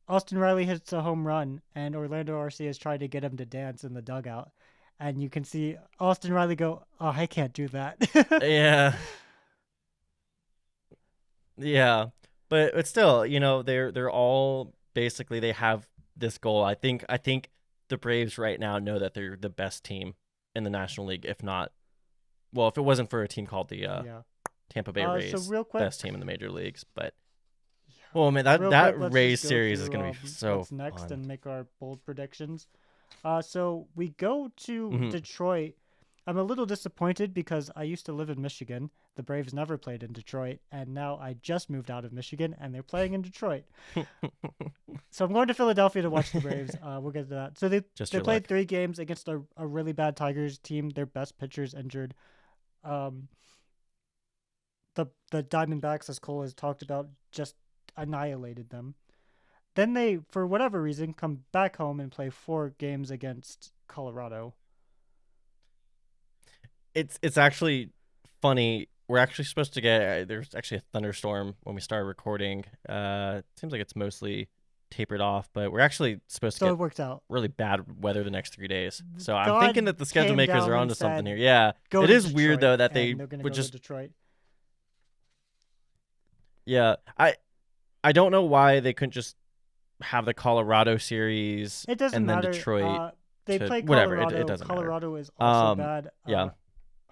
Austin Riley hits a home run, and Orlando Arcia is trying to get him to dance in the dugout, and you can see Austin Riley go, "Oh, I can't do that." Yeah, but it's still, they're all basically, they have this goal. I think the Braves right now know that they're the best team in the National League, if not, well, if it wasn't for a team called the Tampa Bay Rays, real quick, best team in the major leagues. But man, that Rays series is going to be so what's next fun. And make our bold predictions. So we go to Detroit. I'm a little disappointed because I used to live in Michigan. The Braves never played in Detroit, and now I just moved out of Michigan, and they're playing in Detroit. So I'm going to Philadelphia to watch the Braves. We'll get to that. So they played 3 games against a really bad Tigers team. Their best pitcher's injured. The Diamondbacks, as Cole has talked about, just annihilated them. Then they, for whatever reason, come back home and play 4 games against Colorado. It's actually funny. We're actually supposed to get there's actually a thunderstorm when we start recording. It seems like it's mostly tapered off, but we're actually supposed to get it worked out. Really bad weather the next 3 days. So God I'm thinking that the schedule makers are onto something here. Yeah, it is weird though that they would just Detroit. Yeah, I don't know why they couldn't just have the Colorado series. It doesn't matter. Then Detroit. They play Colorado. Whatever. It doesn't Colorado matter. is also bad. Yeah.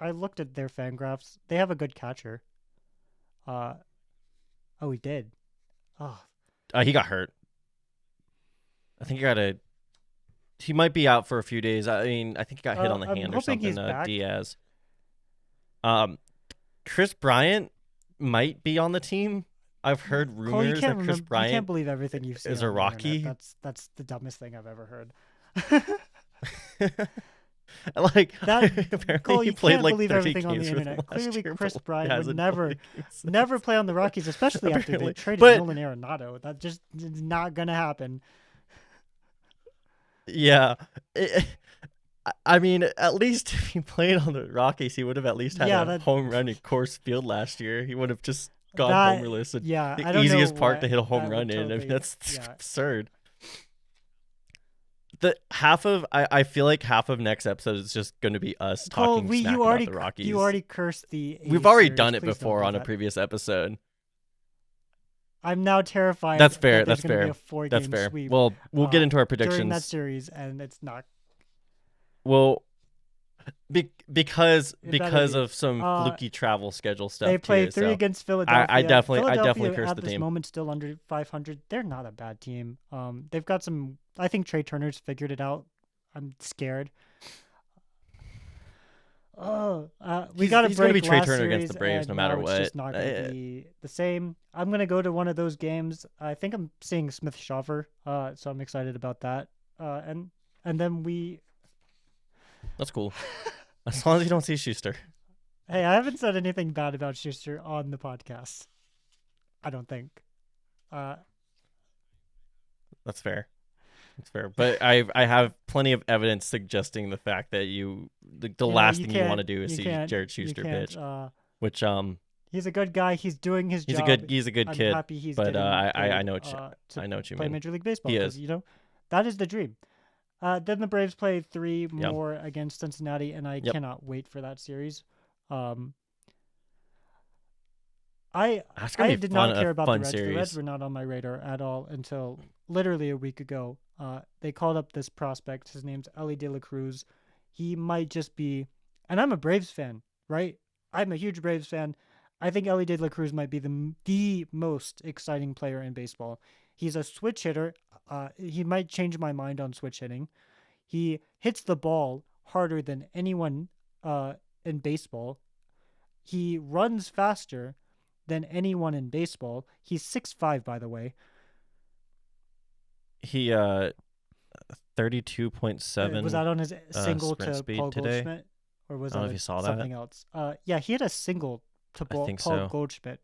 I looked at their fan graphs. They have a good catcher. He did. He got hurt. I think he might be out for a few days. I mean, I think he got hit on the hand or something. Diaz. Chris Bryant might be on the team. I've heard rumors that Chris Bryant. I can't believe everything you've seen. Is a Rocky. That's the dumbest thing I've ever heard. Like that, Cole, you played can't like believe everything on the internet. Clearly, Chris Bryant would never play on the Rockies, especially after they traded Nolan Arenado. That just is not gonna happen. Yeah, I mean, at least if he played on the Rockies, he would have at least had a home run in Coors Field last year. He would have just gone homerless. The easiest park to hit a home run in. I mean, that's absurd. I feel like half of next episode is just going to be us talking smack about the Rockies. You already cursed the A's We've already series. done it Please before on a previous episode. I'm now terrified. That's fair. That's fair. Be a 4-game sweep. Well, we'll get into our predictions during that series, and it's not. Well, because It better be. of some fluky travel schedule stuff. They played too, 3 so against Philadelphia. I definitely curse at the this team. moment still under 500. They're not a bad team. They've got some. I think Trey Turner's figured it out. I'm scared. Oh, we got to break. He's going to be Trey Turner series, against the Braves no matter what. It's just not going to be the same. I'm going to go to one of those games. I think I'm seeing Smith Shawver, so I'm excited about that. And then we. That's cool. As long as you don't see Schuster. Hey, I haven't said anything bad about Schuster on the podcast. I don't think. That's fair. That's fair. But I have plenty of evidence suggesting the fact that the last thing you want to do is see Jared Schuster pitch. Which he's a good guy. He's doing his job. He's a good I'm kid. Happy he's but I know I know what you play mean. Major League Baseball. He is. That is the dream. Then the Braves play 3 more against Cincinnati, and I cannot wait for that series. I did not care about the Reds. Series. The Reds were not on my radar at all until literally a week ago. They called up this prospect. His name's Elly De La Cruz. He might just be, and I'm a Braves fan, right? I'm a huge Braves fan. I think Elly De La Cruz might be the most exciting player in baseball. He's a switch hitter. He might change my mind on switch hitting. He hits the ball harder than anyone in baseball. He runs faster than anyone in baseball. He's 6'5", by the way. He 32.7. Was that on his single to Paul today? Goldschmidt, or was that something else? Yeah, he had a single to Paul so. Goldschmidt.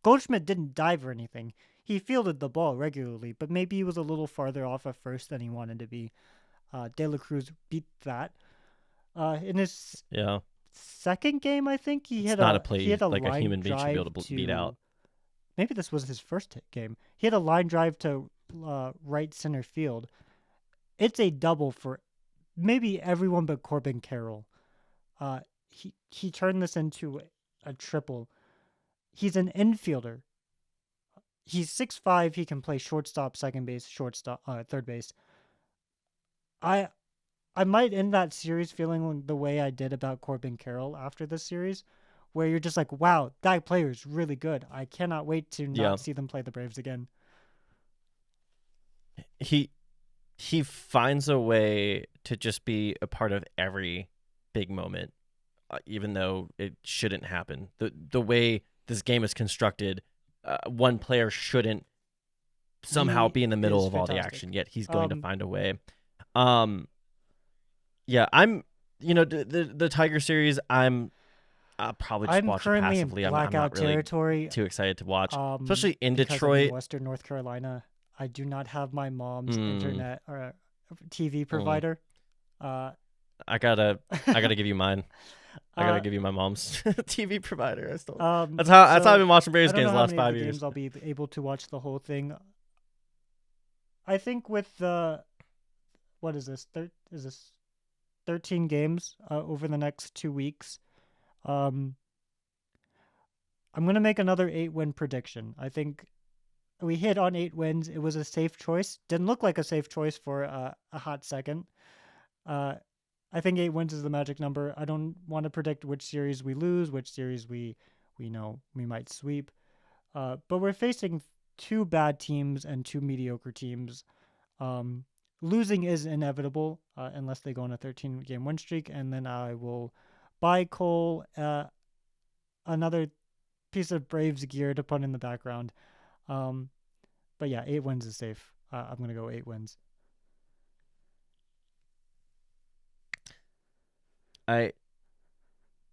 Goldschmidt didn't dive or anything. He fielded the ball regularly, but maybe he was a little farther off at first than he wanted to be. De La Cruz beat that. In his second game, I think he had a play he had a like line a human being drive should be able to beat out. Maybe this was his first game. He had a line drive to right center field. It's a double for maybe everyone but Corbin Carroll. He turned this into a triple. He's an infielder. He's 6'5". He can play shortstop, second base, shortstop, third base. I might end that series feeling the way I did about Corbin Carroll after this series, where you're just like, wow, that player is really good. I cannot wait to not see them play the Braves again. He finds a way to just be a part of every big moment, even though it shouldn't happen. The way this game is constructed, one player shouldn't somehow be in the middle of all the action, yet he's going to find a way. Yeah, I'm, the Tiger series, I'll probably just watch it passively. I'm not really territory, too excited to watch, especially in Detroit. In Western North Carolina, I do not have my mom's internet or TV provider. I gotta give you mine. I gotta give you my mom's TV provider. I still. That's how I've been watching Braves games the last 5 years. Games I'll be able to watch the whole thing. I think with the, what is this? Is this 13 games over the next 2 weeks? I'm gonna make another 8-win prediction. I think we hit on 8 wins. It was a safe choice. Didn't look like a safe choice for a hot second. I think 8 wins is the magic number. I don't want to predict which series we lose, which series we know we might sweep. But we're facing 2 bad teams and 2 mediocre teams. Losing is inevitable unless they go on a 13-game win streak, and then I will buy Cole another piece of Braves gear to put in the background. But yeah, 8 wins is safe. I'm going to go 8 wins.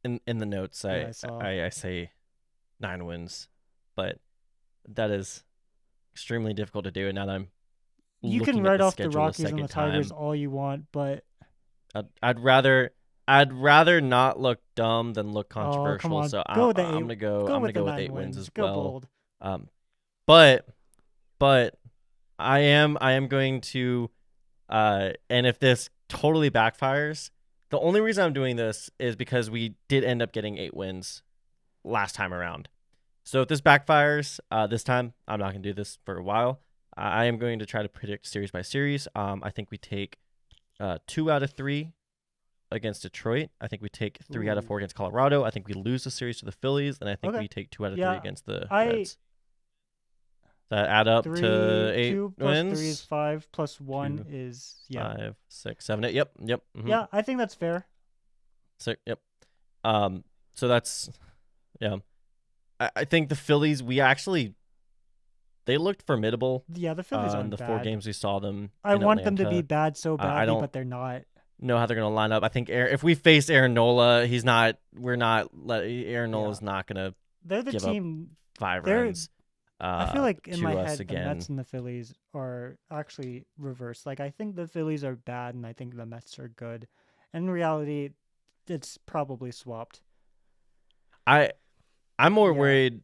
In the notes, I say 9 wins, but that is extremely difficult to do. And now that I'm you can write off the Rockies and the Tigers all you want, but I'd rather not look dumb than look controversial. So I'm gonna go with 8 wins as well. But I am going to and if this totally backfires, the only reason I'm doing this is because we did end up getting 8 wins last time around. So if this backfires this time, I'm not going to do this for a while. I am going to try to predict series by series. I think we take 2 out of 3 against Detroit. I think we take 3 out of Ooh. 4 against Colorado. I think we lose the series to the Phillies, and I think Okay. we take 2 out of 3 Yeah, against the I Reds. That add up to 8 2 plus wins. 3 is 5 plus 1 2, is 5, 6, 7, 8. Yep. Mm-hmm. Yeah, I think that's fair. 6. Yep. So that's I think the Phillies. They looked formidable. Yeah, the Phillies aren't in the bad. 4 games we saw them. I in want them to Atlanta. be bad so badly, I don't but they're not. know how they're going to line up. I think if we face Aaron Nola, Aaron Nola's not going to They're the give team. up 5 runs. I feel like in to my us head, again. the Mets and the Phillies are actually reversed. Like, I think the Phillies are bad, and I think the Mets are good. And in reality, it's probably swapped. I'm more worried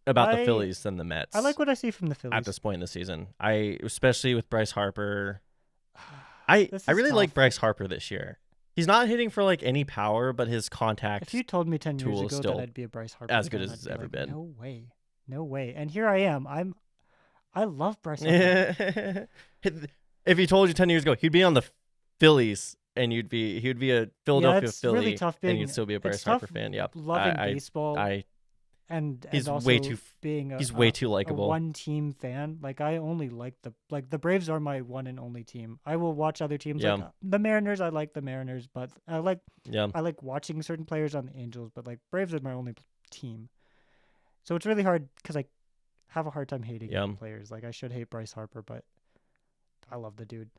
about the Phillies than the Mets. I like what I see from the Phillies at this point in the season. Especially with Bryce Harper. I really like Bryce Harper this year. He's not hitting for like any power, but his contact. If you told me 10 years ago that I'd be a Bryce Harper as good fan, as it's ever been. No way. And here I am. I love Bryce Harper. If he told you 10 years ago he'd be on the Phillies and he'd be a Philadelphia Philly, really tough and you'd still be a Bryce Harper fan. Yeah, loving baseball. And he's also way too way too likable. A one-team fan. Like, I only like the Braves are my one and only team. I will watch other teams. Like the Mariners. I like the Mariners, but I like watching certain players on the Angels. But like, Braves are my only team. So it's really hard because I have a hard time hating players. Like, I should hate Bryce Harper, but I love the dude.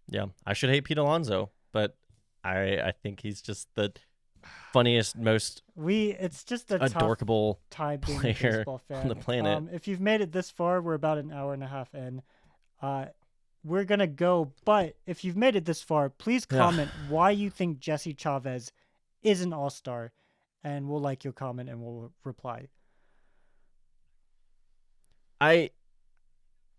Yeah, I should hate Pete Alonso, but I think he's just the funniest, most it's just a adorable time being a player baseball fan on the planet. If you've made it this far, we're about an hour and a half in. We're gonna go, but if you've made it this far, please comment why you think Jesse Chavez is an all-star, and we'll like your comment and we'll reply.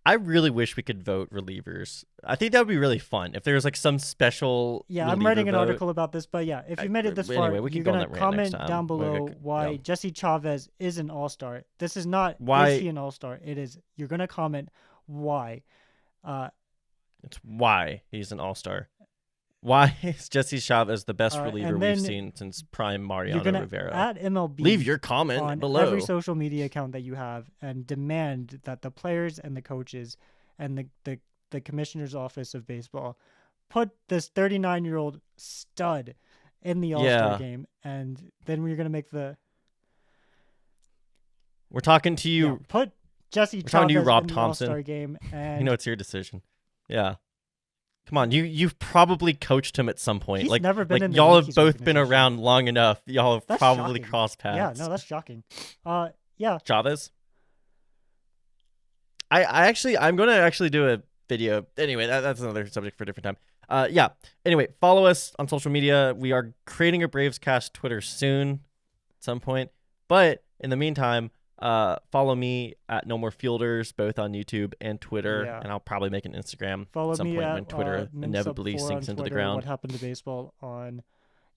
I really wish we could vote relievers. I think that would be really fun if there was like some special. Yeah, I'm writing an article about this, but yeah, if you made it this far, you're gonna comment down below why Jesse Chavez is an all-star. This is not is he an all-star. It is you're gonna comment why. It's why he's an all-star. Why is Jesse Chavez the best reliever we've seen since prime Mariano Rivera? At MLB, leave your comment on below every social media account that you have and demand that the players and the coaches and the commissioner's office of baseball put this 39-year-old stud in the All-Star game, and then we're gonna make the. We're talking to you. Put Jesse Chavez in the All-Star game, and you know it's your decision. Yeah. Come on, you've probably coached him at some point. He's like never been like in the y'all have Yankees both been around long enough. Y'all have probably shocking. crossed paths. Yeah, no, that's shocking. Yeah. Chavez. I'm gonna actually do a video. Anyway, that's another subject for a different time. Yeah. Anyway, follow us on social media. We are creating a BravesKast Twitter soon, at some point. But in the meantime, follow me at No More Fielders, both on YouTube and Twitter, and I'll probably make an Instagram at some point when Twitter inevitably sinks into the ground. What Happened to Baseball on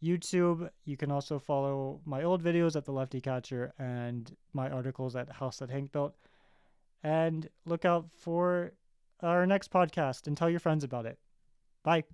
YouTube. You can also follow my old videos at The Lefty Catcher and my articles at House That Hank Built. And look out for our next podcast and tell your friends about it. Bye.